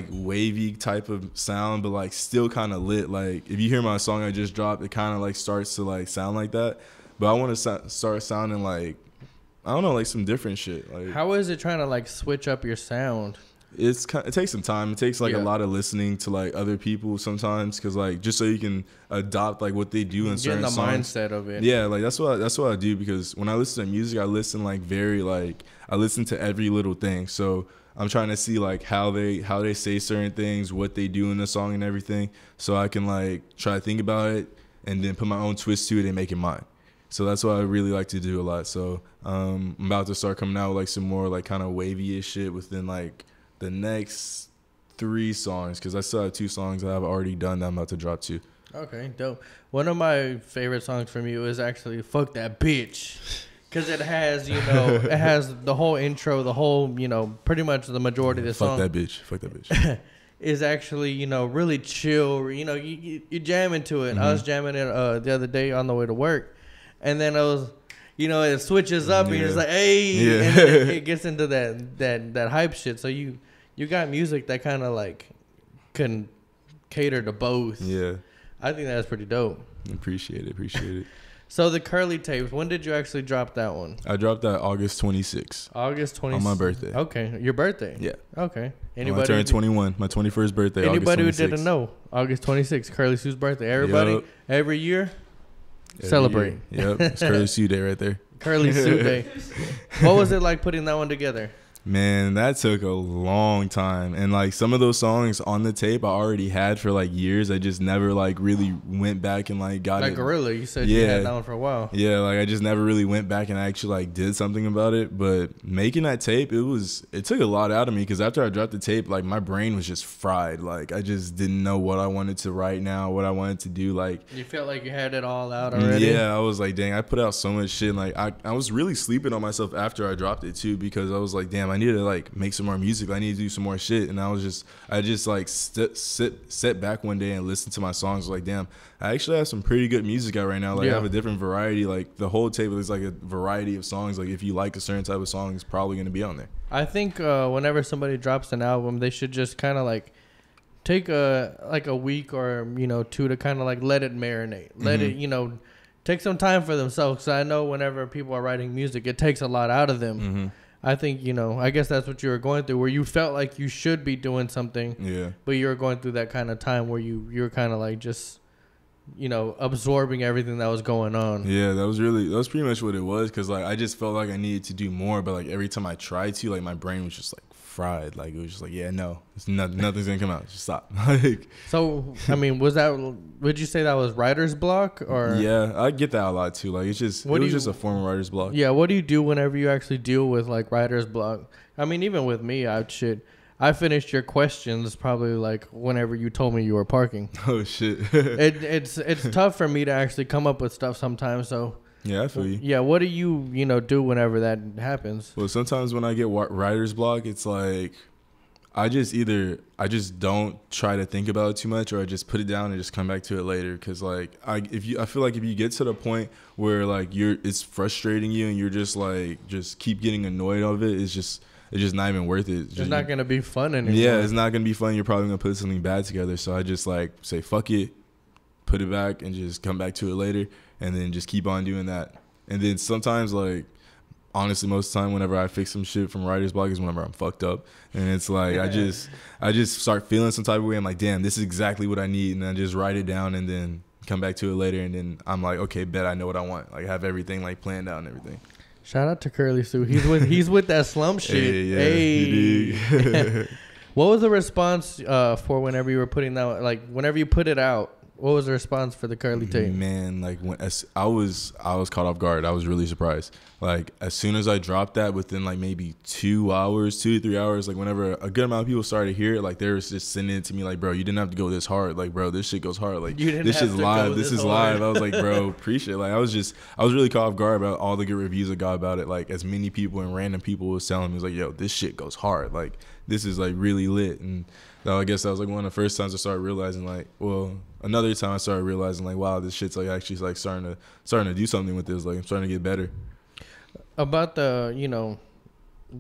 wavy type of sound, but like still kind of lit. Like if you hear my song I just dropped, it kind of like starts to like sound like that. But I want to start sounding like, I don't know, like some different shit. Like, how is it trying to like switch up your sound? It takes some time. It takes like a lot of listening to like other people sometimes, because like just so you can adopt like what they do in certain songs. Get in the mindset of it. Yeah, like that's what I do, because when I listen to music, I listen like I listen to every little thing. So I'm trying to see like how they say certain things, what they do in the song and everything, so I can like try to think about it and then put my own twist to it and make it mine. So that's what I really like to do a lot. So I'm about to start coming out with like some more like kind of wavy-ish shit within like the next 3 songs, because I still have 2 songs that I've already done that I'm about to drop too. Okay, dope. One of my favorite songs from you is actually "Fuck That Bitch," because it has, you know, it has the whole intro, the whole, you know, pretty much the majority of the song. Fuck that bitch. Is actually, you know, really chill. You know, you jam into it. Mm-hmm. I was jamming it the other day on the way to work, and then I was, you know, it switches up and it's like, hey, and then it gets into that hype shit. So you got music that kind of like can cater to both. Yeah, I think that's pretty dope. Appreciate it. So the Curly tapes, when did you actually drop that one? I dropped that August 26th. August 26th. On my birthday. Okay, your birthday. Yeah. Okay. Anybody? I turned 21. My 21st birthday. Anybody August 26th. who didn't know, August 26th, CurlySue's birthday. Everybody, every year. Celebrate. Yep, it's CurlySue Day right there. CurlySue Day. What was it like putting that one together? Man, that took a long time. And like some of those songs on the tape I already had for like years. I just never like really went back and like got it. Like Gorilla, you said you had that one for a while. Yeah, like I just never really went back and actually like did something about it. But making that tape, it took a lot out of me, because after I dropped the tape, like my brain was just fried. Like I just didn't know what I wanted to write now, what I wanted to do. Like you felt like you had it all out already? Yeah, I was like, dang, I put out so much shit. And like I was really sleeping on myself after I dropped it too, because I was like, damn, I need to like make some more music. I need to do some more shit. And I just like sit back one day and listen to my songs. Like, damn, I actually have some pretty good music out right now. Like I have a different variety. Like the whole table is like a variety of songs. Like if you like a certain type of song, it's probably going to be on there. I think whenever somebody drops an album, they should just kind of like take a week or, you know, 2 to kind of like let it marinate. Let it, you know, take some time for themselves. Because I know whenever people are writing music, it takes a lot out of them. Mm-hmm. I think, you know, I guess that's what you were going through, where you felt like you should be doing something. Yeah. But you were going through that kind of time where you were kind of like just, you know, absorbing everything that was going on. Yeah, that was pretty much what it was, because like I just felt like I needed to do more, but like every time I tried to, like my brain was just like fried. Like, it was just like, yeah, no, it's nothing's gonna come out. Just stop. Like, so I mean, would you say that was writer's block or? Yeah, I get that a lot too. Like, it's just just a form of writer's block. Yeah, what do you do whenever you actually deal with like writer's block? I mean, even with me, I finished your questions probably like whenever you told me you were parking. Oh shit. It's tough for me to actually come up with stuff sometimes. So yeah, I feel you. Yeah, what do you do whenever that happens? Well, sometimes when I get writer's block, it's like I just don't try to think about it too much, or I just put it down and just come back to it later. Cause like I feel like if you get to the point where like it's frustrating you and you're just keep getting annoyed of it, it's just not even worth it. It's not gonna be fun anymore. Yeah, it's not gonna be fun. You're probably gonna put something bad together. So I just like say fuck it, put it back, and just come back to it later, and then just keep on doing that. And then sometimes, like, honestly, most of the time, whenever I fix some shit from writer's block is whenever I'm fucked up, and it's like I just start feeling some type of way. I'm like, damn, this is exactly what I need, and I just write it down, and then come back to it later, and then I'm like, okay, bet I know what I want. Like, I have everything like planned out and everything. Shout out to CurlySue. He's with that slump shit. Hey. What was the response for whenever you were putting that? Like whenever you put it out, what was the response for the curly tape? Man, like I was caught off guard. I was really surprised. Like as soon as I dropped that, within like maybe 2 to 3 hours, like whenever a good amount of people started to hear it, like they were just sending it to me like, bro, you didn't have to go this hard. Like, bro, this shit goes hard. Like, this shit's live. This is live. I was like, bro, appreciate it. Like I was really caught off guard about all the good reviews I got about it. Like as many people and random people was telling me, was like, yo, this shit goes hard. Like this is like really lit. And I guess that was like one of the first times I started realizing, like, well, another time I started realizing, like, wow, this shit's like actually like starting to do something with this. Like, I'm starting to get better. About the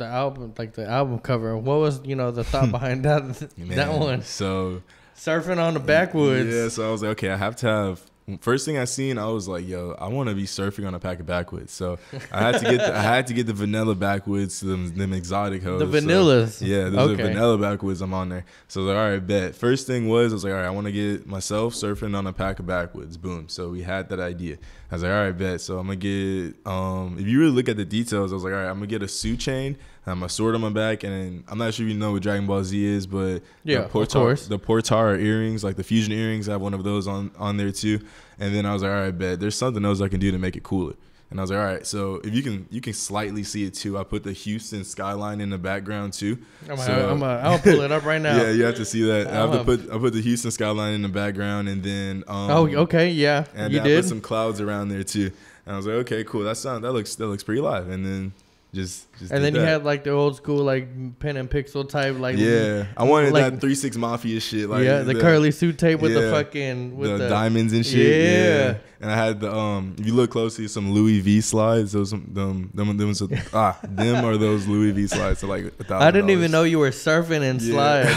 album, like the album cover, what was the thought behind that? That one. So surfing on the backwoods. Yeah. So I was like, okay, I have to have. First thing I seen, I was like, yo, I want to be surfing on a pack of backwoods. So I had to get the vanilla backwoods, them exotic hoes. The vanillas. So, yeah, those are vanilla backwoods. I'm on there. So I was like, all right, bet. First thing I was like, all right, I want to get myself surfing on a pack of backwoods. Boom. So we had that idea. I was like, all right, bet. So I'm gonna get. If you really look at the details, I was like, all right, I'm gonna get a Sue chain. I'm a sword on my back, and I'm not sure if you know what Dragon Ball Z is, but yeah, of course. The Portara earrings, like the fusion earrings, I have one of those on there too. And then I was like, all right, bet there's something else I can do to make it cooler. And I was like, all right, so if you can slightly see it too. I put the Houston skyline in the background too. I'll pull it up right now. Yeah, you have to see that. I put the Houston skyline in the background, and then yeah, and you I did put some clouds around there too. And I was like, okay, cool. That looks pretty live. And then just and then you had like the old school like pen and pixel type like I wanted like, that 3-6 Mafia shit like the CurlySue tape with the fucking with the diamonds and shit. And I had the if you look closely, some Louis V slides. Those them are those Louis V slides. So like $1,000. I didn't even know you were surfing and slides.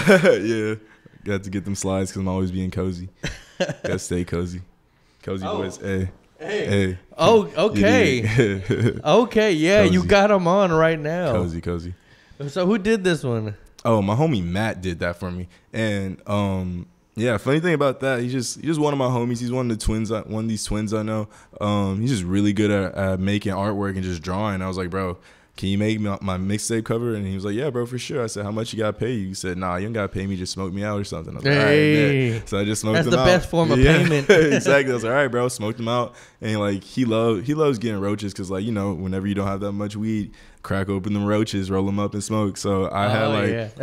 Yeah, got to get them slides because I'm always being cozy. Gotta stay cozy. Cozy boys. Hey. Oh, okay. Okay, yeah, cozy. You got them on right now. Cozy. So who did this one? Oh, my homie Matt did that for me. And funny thing about that, he's just one of my homies. He's one of these twins I know. He's just really good at making artwork and just drawing. I was like, bro, can you make my mixtape cover? And he was like, yeah, bro, for sure. I said, how much you got to pay you? He said, nah, you don't got to pay me. Just smoke me out or something. I was like, all right, so I just smoked him out. That's the best form of payment. Exactly. I was like, all right, bro, smoked him out. And like, he loves getting roaches because like, whenever you don't have that much weed, crack open them roaches, roll them up and smoke. So I had like,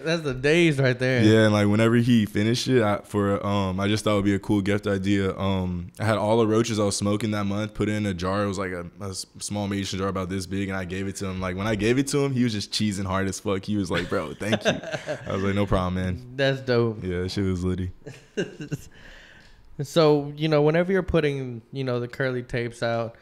that's the days right there. Yeah. And like whenever he finished it I just thought it would be a cool gift idea. I had all the roaches I was smoking that month put in a jar. It was like a small mason jar about this big. And I gave it to him. Like when I gave it to him, he was just cheesing hard as fuck. He was like, bro, thank you. I was like, no problem, man. That's dope. Yeah, that shit was litty. So, whenever you're putting, the curly tapes out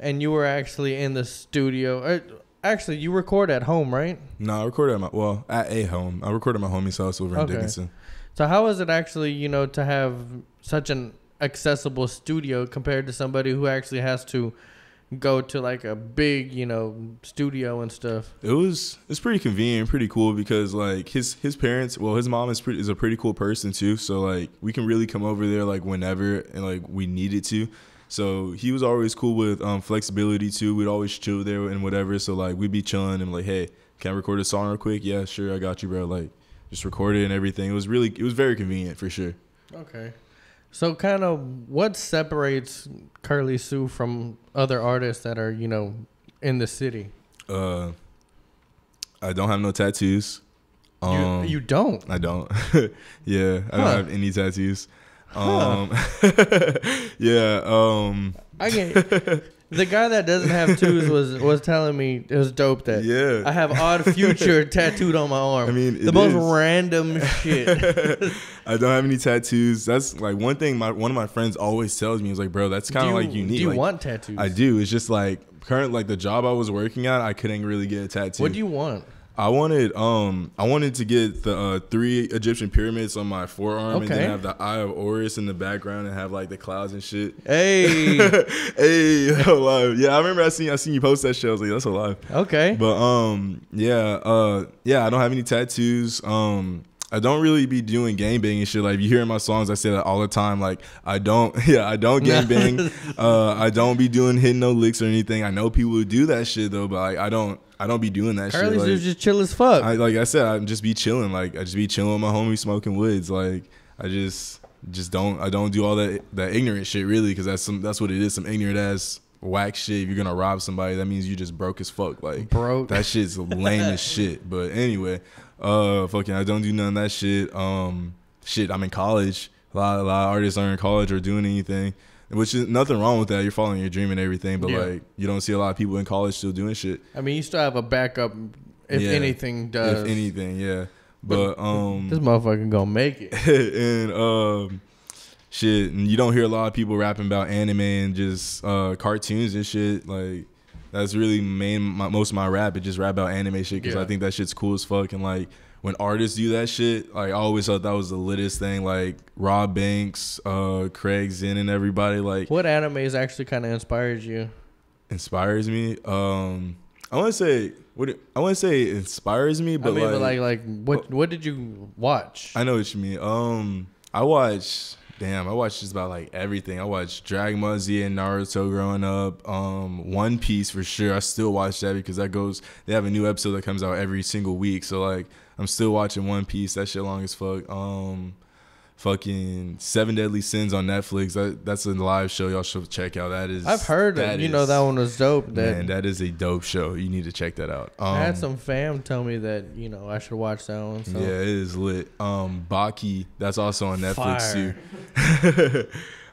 and you were actually in the studio, actually you record at home, right? No, I recorded at a home. I recorded at my homie's house over in Dickinson. So how is it actually, to have such an accessible studio compared to somebody who actually has to go to like a big, studio and stuff? It's pretty convenient, pretty cool because like his parents, his mom is a pretty cool person too. So like we can really come over there like whenever and like we needed to. So he was always cool with flexibility too. We'd always chill there and whatever. So like we'd be chilling and like, hey, can I record a song real quick? Yeah, sure, I got you, bro. Like, just record it and everything. It was very convenient for sure. Okay. So kind of what separates CurlySue from other artists that are, you know, in the city? I don't have no tattoos. You don't? I don't. Yeah, I don't have any tattoos. Yeah. I get the guy that doesn't have tattoos was telling me it was dope that I have Odd Future tattooed on my arm. I mean, the most random shit. I don't have any tattoos. That's like one thing one of my friends always tells me is like, bro, that's kind of like unique. Do you like, want tattoos? I do. It's just like like the job I was working at, I couldn't really get a tattoo. What do you want? I wanted to get the 3 Egyptian pyramids on my forearm, and then have the Eye of Horus in the background and have like the clouds and shit. Hey, hey, alive. Yeah, I remember I seen you post that shit. I was like, that's alive. Okay. But yeah, I don't have any tattoos. I don't really be doing gangbang and shit. Like, if you hear in my songs, I say that all the time. Like, I don't gangbang. I don't be hitting no licks or anything. I know people who do that shit though, but like, I don't be doing that shit. CurlySue's like, just chill as fuck. Like I said, I just be chilling. Like, I just be chilling with my homie smoking woods. Like, I just don't do all that ignorant shit really, because that's what it is. Some ignorant ass whack shit. If you're gonna rob somebody, that means you just broke as fuck. Like, broke. That shit's lame as shit. But anyway, fucking, I don't do none of that shit. Shit, I'm in college. A lot of artists are in college or doing anything, which is nothing wrong with that. You're following your dream and everything, but like, you don't see a lot of people in college still doing shit. I mean, you still have a backup if anything does. If anything, yeah. But this motherfucker gonna make it. And shit, and you don't hear a lot of people rapping about anime and just cartoons and shit. Like, that's really most of my rap. It just rap about anime shit because I think that shit's cool as fuck. And like, when artists do that shit, like, I always thought that was the littest thing. Like Rob Banks, Craig Zinn, and everybody. Like, what animes actually kind of inspired you? Inspires me. I want to say it inspires me, but what did you watch? I know what you mean. I watched just about like everything. I watched Dragon Ball Z and Naruto growing up. One Piece for sure. I still watch that because they have a new episode that comes out every single week. So like, I'm still watching One Piece. That shit long as fuck. Fucking 7 Deadly Sins on Netflix. That's a live show y'all should check out. I've heard that that one was dope. Man, that is a dope show. You need to check that out. I had some fam tell me that I should watch that one. So. Yeah, it is lit. Baki, that's also on Netflix too.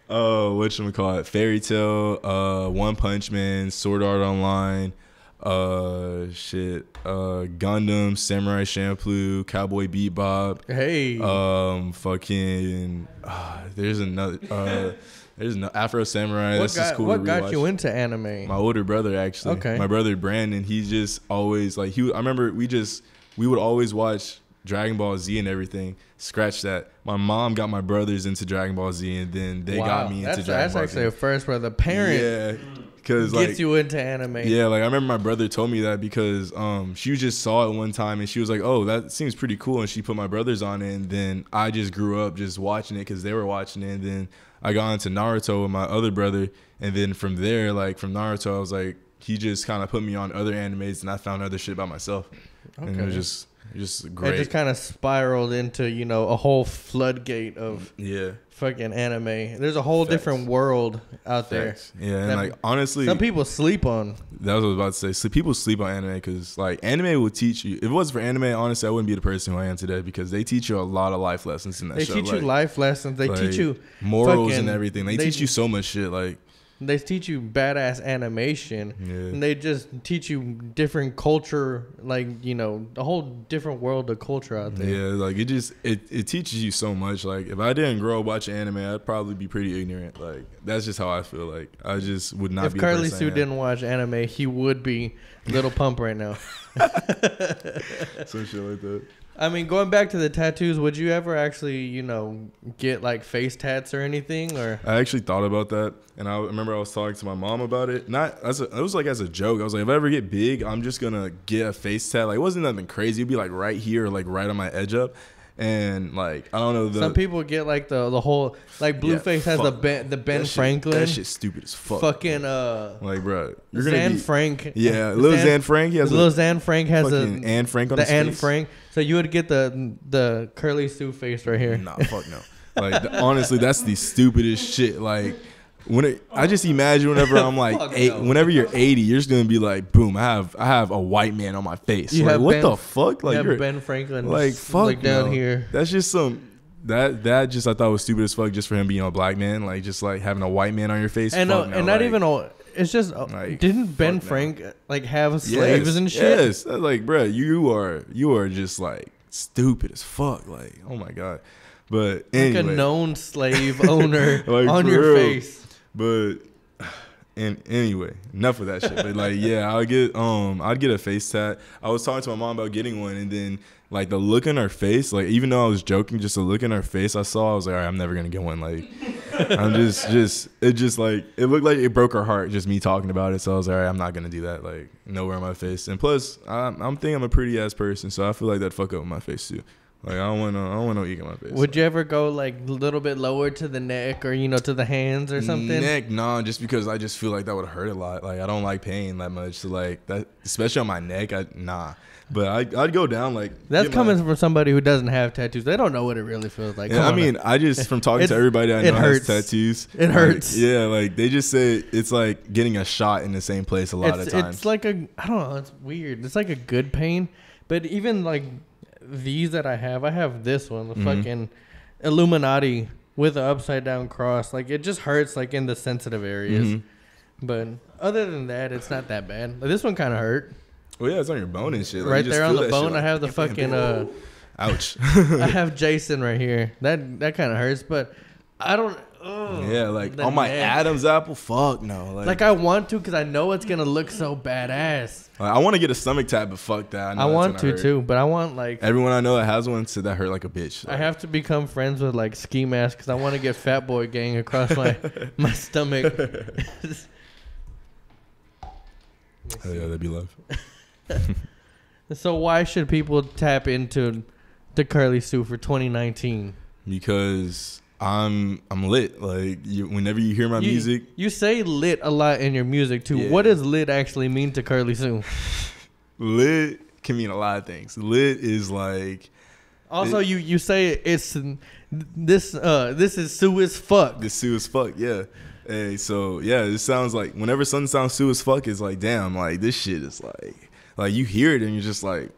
Whatchamacallit? Fairy Tail, One Punch Man, Sword Art Online, Gundam, Samurai Champloo, Cowboy Bebop. Hey. There's no Afro Samurai. That's just cool. What got you into anime? My older brother, actually. Okay. My brother Brandon. He just always like I remember we would always watch Dragon Ball Z and everything. Scratch that. My mom got my brothers into Dragon Ball Z, and then they got me into Dragon Ball Z. That's actually a first where the parent gets you into anime. Yeah, like I remember my brother told me that because she just saw it one time and she was like, oh, that seems pretty cool, and she put my brothers on it, and then I just grew up just watching it because they were watching it, and then I got into Naruto with my other brother, and then from there, like from Naruto, I was like, he just kind of put me on other animes, and I found other shit by myself. Okay. And it was just great. It just kind of spiraled into, a whole floodgate of fucking anime. There's a whole different world out there. Yeah, and like, honestly, some people sleep on. That was what I was about to say. So people sleep on anime because like anime will teach you. If it wasn't for anime, honestly, I wouldn't be the person who I am today because they teach you a lot of life lessons in that show. They teach you life lessons. They teach you morals and everything. They teach you so much shit. Like, they teach you badass animation, and they just teach you different culture, like, a whole different world of culture out there. Yeah, like it teaches you so much. Like, if I didn't grow up watching anime, I'd probably be pretty ignorant. Like, that's just how I feel. Like, I just would not be. If CurlySue didn't watch anime, he would be Little Pump right now. Some shit like that. I mean, going back to the tattoos, would you ever actually, get like face tats or anything? Or I actually thought about that, and I remember I was talking to my mom about it. It was like as a joke. I was like, if I ever get big, I'm just gonna get a face tat. Like, it wasn't nothing crazy. It'd be like right here, or like right on my edge up. And like I don't know, some people get like the whole like Blueface has the Ben Franklin. That shit's stupid as fuck. Fucking like bro, you're Zan Frank. Yeah, Lil Zan Frank. He has Lil Zan Frank has Anne Frank on his face. Anne Frank. So you would get the CurlySue face right here. Nah, fuck no. Like honestly, that's the stupidest shit. Like I just imagine whenever I'm like whenever you're 80, you're just gonna be like, boom, I have a white man on my face. You like have what the fuck? Like you're Ben Franklin. Like fuck like down here. That's just some that just I thought was stupid as fuck just for him being a black man. Like just like having a white man on your face. And and not even all. It's just like, didn't Ben Frank like have slaves and shit? Yes, like bro, you are just like stupid as fuck. Like oh my god. But anyway, like a known slave owner like, on your face. But and anyway, enough of that shit. But like, yeah, I'd get a face tat. I was talking to my mom about getting one, and then like the look in her face, like even though I was joking, just the look in her face I saw, I was like, all right, I'm never gonna get one. Like, I'm just like it looked like it broke her heart just me talking about it. So I was like, all right, I'm not gonna do that. Like nowhere on my face. And plus, I'm thinking I'm a pretty ass person, so I feel like that fuck up with my face too. Like I don't want no ink on my face. Would you ever go like a little bit lower to the neck or to the hands or something? Neck, nah, just because I just feel like that would hurt a lot. Like I don't like pain that much. So like that, especially on my neck, nah. But I'd go down like. That's coming from somebody who doesn't have tattoos. They don't know what it really feels like. Yeah, I mean, I just from talking to everybody I know has tattoos. It hurts. Yeah, like they just say it's like getting a shot in the same place a lot of times. It's like I don't know. It's weird. It's like a good pain, but even like. These that I have this one, the fucking Illuminati with the upside down cross. Like it just hurts like in the sensitive areas. But other than that, it's not that bad. Like, this one kind of hurt. Well, yeah, it's on your bone and shit. Like, right there on the bone, I have the fucking ouch. I have Jason right here. That kind of hurts, but I don't. Yeah, like on my Adam's apple, fuck no. Like I want to because I know it's gonna look so badass. Like, I want to get a stomach tab, but fuck that. I want to too, but I want like everyone I know that has one said that hurt like a bitch. Like, I have to become friends with like Ski Mask because I want to get Fat Boy Gang across my stomach. Oh yeah, that'd be love. So why should people tap into the CurlySue for 2019? Because I'm lit. Like whenever you hear my music, you say lit a lot in your music too. Yeah. What does lit actually mean to CurlySue? Lit can mean a lot of things. Lit is like. Also, you say it's this is Sue as fuck. This Sue as fuck, yeah. Hey, so yeah, it sounds like whenever something sounds Sue as fuck, it's like damn, like this shit is like you hear it and you're just like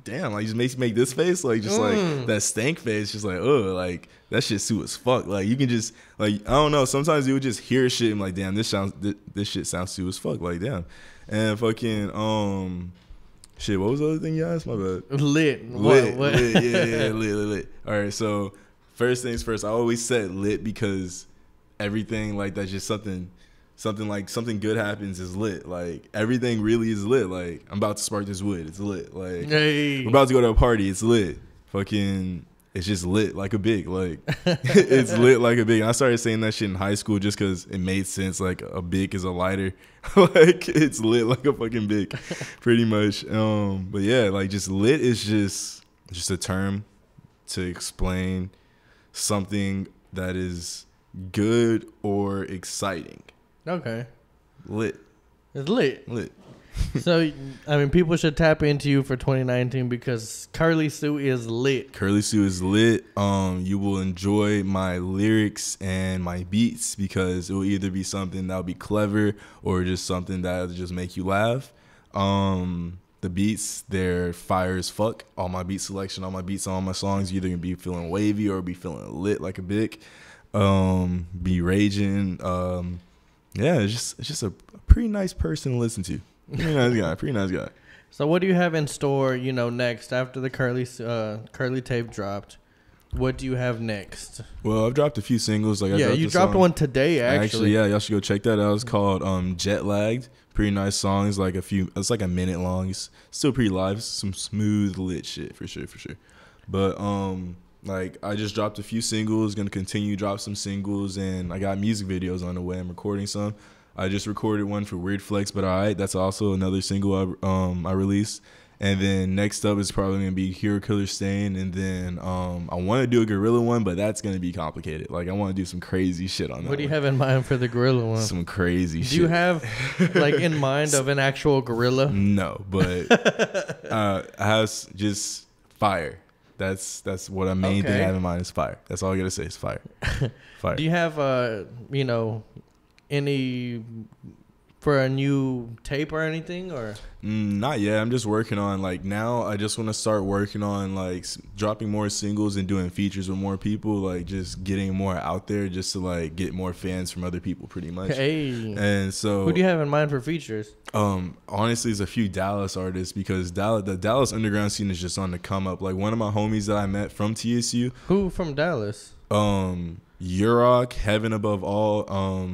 damn, like just makes you make this face, like just like that stank face, just like like that shit Sue as fuck. Like you can just like I don't know. Sometimes you would just hear shit and like damn, this shit sounds Sue as fuck. Like damn, and fucking shit. What was the other thing you asked? My bad. Lit. What? Yeah, lit. All right, so first things first. I always said lit because everything like that's just something like something good happens is lit. Like everything really is lit. Like I'm about to spark this wood. It's lit. Like we're about to go to a party. It's lit. Fucking. It's just lit like a big. Like it's lit like a big. And I started saying that shit in high school just because it made sense. Like a big is a lighter. Like it's lit like a fucking big, pretty much. But yeah, like just lit is just a term to explain something that is good or exciting. Okay. Lit. It's lit. Lit. So, I mean, people should tap into you for 2019 because CurlySue is lit. CurlySue is lit. You will enjoy my lyrics and my beats because it will either be something that'll be clever or just something that'll just make you laugh. The beats, they're fire as fuck. All my beat selection, all my beats on all my songs, you're either gonna be feeling wavy or be feeling lit like a bick. Be raging. Yeah, it's just a pretty nice person to listen to. Pretty nice guy. So what do you have in store, next after the Curly tape dropped? What do you have next? Well, I've dropped a few singles. Like you dropped one today, actually. Yeah, y'all should go check that out. It's called Jet Lagged. Pretty nice songs, it's like a minute long. It's still pretty live. It's some smooth lit shit for sure. But like I just dropped a few singles, gonna continue to drop some singles, and I got music videos on the way. I'm recording some. I just recorded one for Weird Flex, but alright, that's also another single I released. And then next up is probably gonna be Hero Killer Stain, and then I want to do a gorilla one, but that's gonna be complicated. Like I want to do some crazy shit on that. What do you have in mind for the gorilla one? Some crazy shit. Do you have like in mind of an actual gorilla? No, but I have just fire. That's what a main thing I have in mind is fire. That's all I gotta say is fire. Fire. Do you have any for a new tape or anything, or not yet? I'm just working on like now. I just want to start working on like dropping more singles and doing features with more people, like just getting more out there, just to like get more fans from other people, pretty much. Hey. And so, who do you have in mind for features? Honestly, it's a few Dallas artists because the Dallas underground scene is just on the come up. Like one of my homies that I met from TSU. Who from Dallas? Urok, Heaven Above All,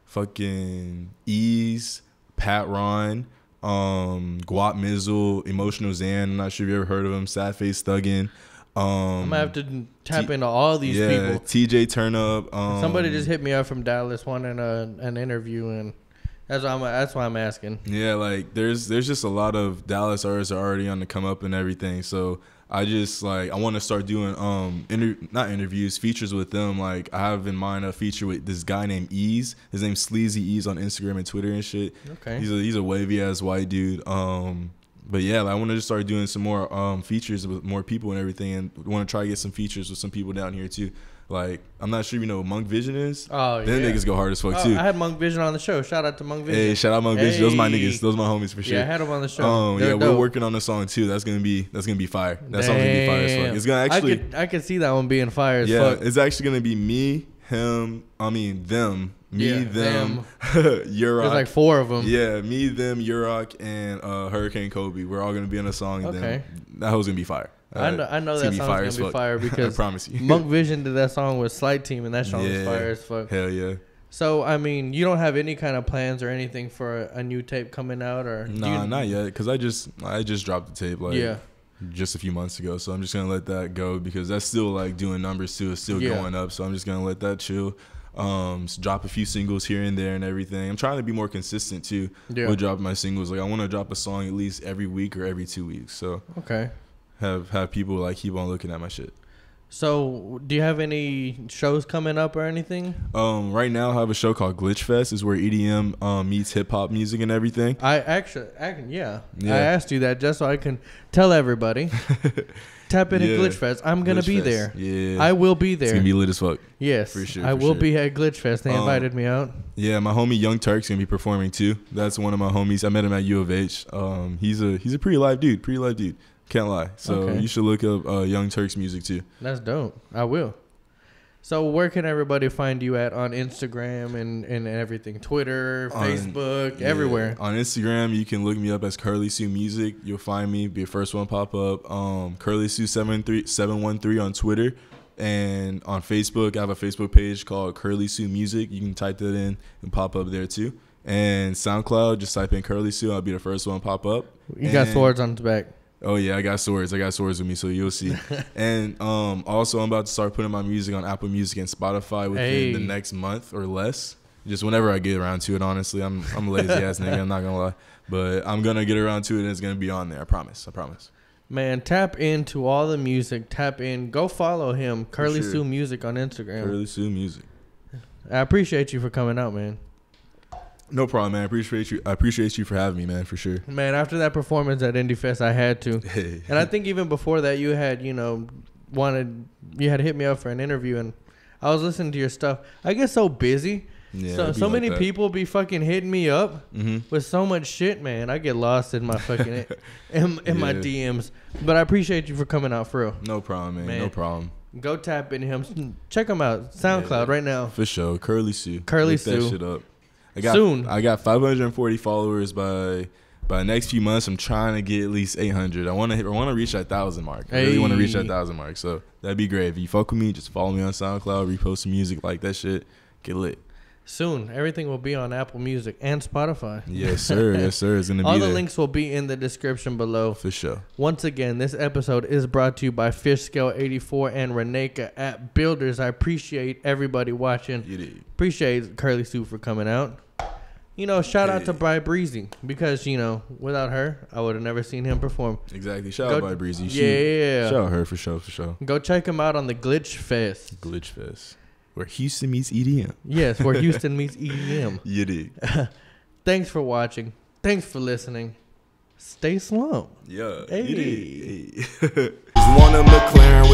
fucking Ease, Pat Ron, Guap Mizzle, Emotional Zan. I'm not sure if you ever heard of him. Sad Face Thuggin. I'm gonna have to tap into all these people. TJ Turnup. Somebody just hit me up from Dallas wanting an interview, and that's why I'm asking. Yeah, like there's just a lot of Dallas artists are already on the come up and everything. So I just like I want to start doing not interviews, features with them. Like I have in mind a feature with this guy named Ease. His name's Sleazy Ease on Instagram and Twitter and shit. Okay. He's a wavy ass white dude. But yeah, like, I want to just start doing some more features with more people and everything, and want to try to get some features with some people down here too. Like, I'm not sure you know what Monk Vision is. Oh, Them yeah. niggas go hard as fuck too. I had Monk Vision on the show. Shout out to Monk Vision. Hey, shout out Monk Vision. Those are my niggas. Those are my homies for sure. Yeah, I had them on the show. Yeah, dope. we're working on a song too. That's gonna be fire. That song's gonna be fire as fuck. It's gonna actually. I could see that one being fire as fuck. Yeah, it's actually gonna be me, him. I mean them. Me, them. Urok. There's like 4 of them. Yeah, me, them, Urok, and Hurricane Kobe. We're all gonna be on a song. And Okay. then that hoe's gonna be fire. I know that song's gonna be fire because I promise you. Monk Vision did that song with Slight Team, and that song was fire as fuck. Hell yeah. So I mean, you don't have any kind of plans or anything for a new tape coming out, or Nah, not yet. Cause I just dropped the tape just a few months ago, so I'm just gonna let that go because that's still like doing numbers too. It's still going up, so I'm just gonna let that chill. Drop a few singles here and there and everything. I'm trying to be more consistent too with dropping my singles. Like I want to drop a song at least every week or every 2 weeks. So okay, have people like keep on looking at my shit. So do you have any shows coming up or anything? Right now I have a show called Glitch Fest. Is where EDM meets hip hop music and everything. I asked you that just so I can tell everybody. Tap into Glitch Fest. I'm gonna be there. Yeah, I will be there. It's gonna be lit as fuck. Yes, for sure. I will be at Glitch Fest. They invited me out. Yeah, my homie Young Turk's gonna be performing too. That's one of my homies. I met him at U of H. He's a pretty live dude. Can't lie. So you should look up Young Turk's music too. That's dope. I will. So where can everybody find you at on Instagram and everything? Twitter, Facebook, everywhere. On Instagram, you can look me up as CurlySue Music. You'll find me. Be the first one pop up. CurlySue 713 on Twitter. And on Facebook, I have a Facebook page called CurlySue Music. You can type that in and pop up there too. And SoundCloud, just type in CurlySue. I'll be the first one pop up. You got swords on the back. Oh yeah, I got swords with me, so you'll see. And also I'm about to start putting my music on Apple Music and Spotify within the next month or less. Just whenever I get around to it, honestly. I'm a lazy ass nigga, I'm not gonna lie. But I'm gonna get around to it and it's gonna be on there. I promise. Man, tap into all the music. Tap in. Go follow him. CurlySue Music on Instagram. CurlySue Music. I appreciate you for coming out, man. No problem, man. I appreciate you for having me, man, for sure. Man, after that performance at Indie Fest, I had to. And I think even before that, you had, you had hit me up for an interview, and I was listening to your stuff. I get so busy. Yeah, so many people be fucking hitting me up with so much shit, man. I get lost in my fucking in my DMs. But I appreciate you for coming out for real. No problem, man. No problem. Go tap into him. Check him out. SoundCloud right now. For sure. CurlySue. CurlySue. Look that shit up. I got 540 followers by the next few months. I'm trying to get at least 800. I want to reach that 1,000 mark. I really want to reach that 1,000 mark. So that'd be great. If you fuck with me, just follow me on SoundCloud, repost some music, like that shit, get lit. Soon, everything will be on Apple Music and Spotify. Yes, sir. Yes, sir. It's gonna be all the links will be in the description below. For sure. Once again, this episode is brought to you by FishScale84 and Reneka at Builders. I appreciate everybody watching. You did. Appreciate CurlySue for coming out. you know, shout out to Bri Breezy because, you know, without her, I would have never seen him perform. Exactly. Shout out Bri Breezy. Yeah. Shout out her for sure. Go check him out on the Glitch Fest. Glitch Fest. Where Houston meets EDM. Yes, where Houston meets EDM. You dig. Thanks for watching. Thanks for listening. Stay slump. Yeah. Hey. You dig. Hey. Want a McLaren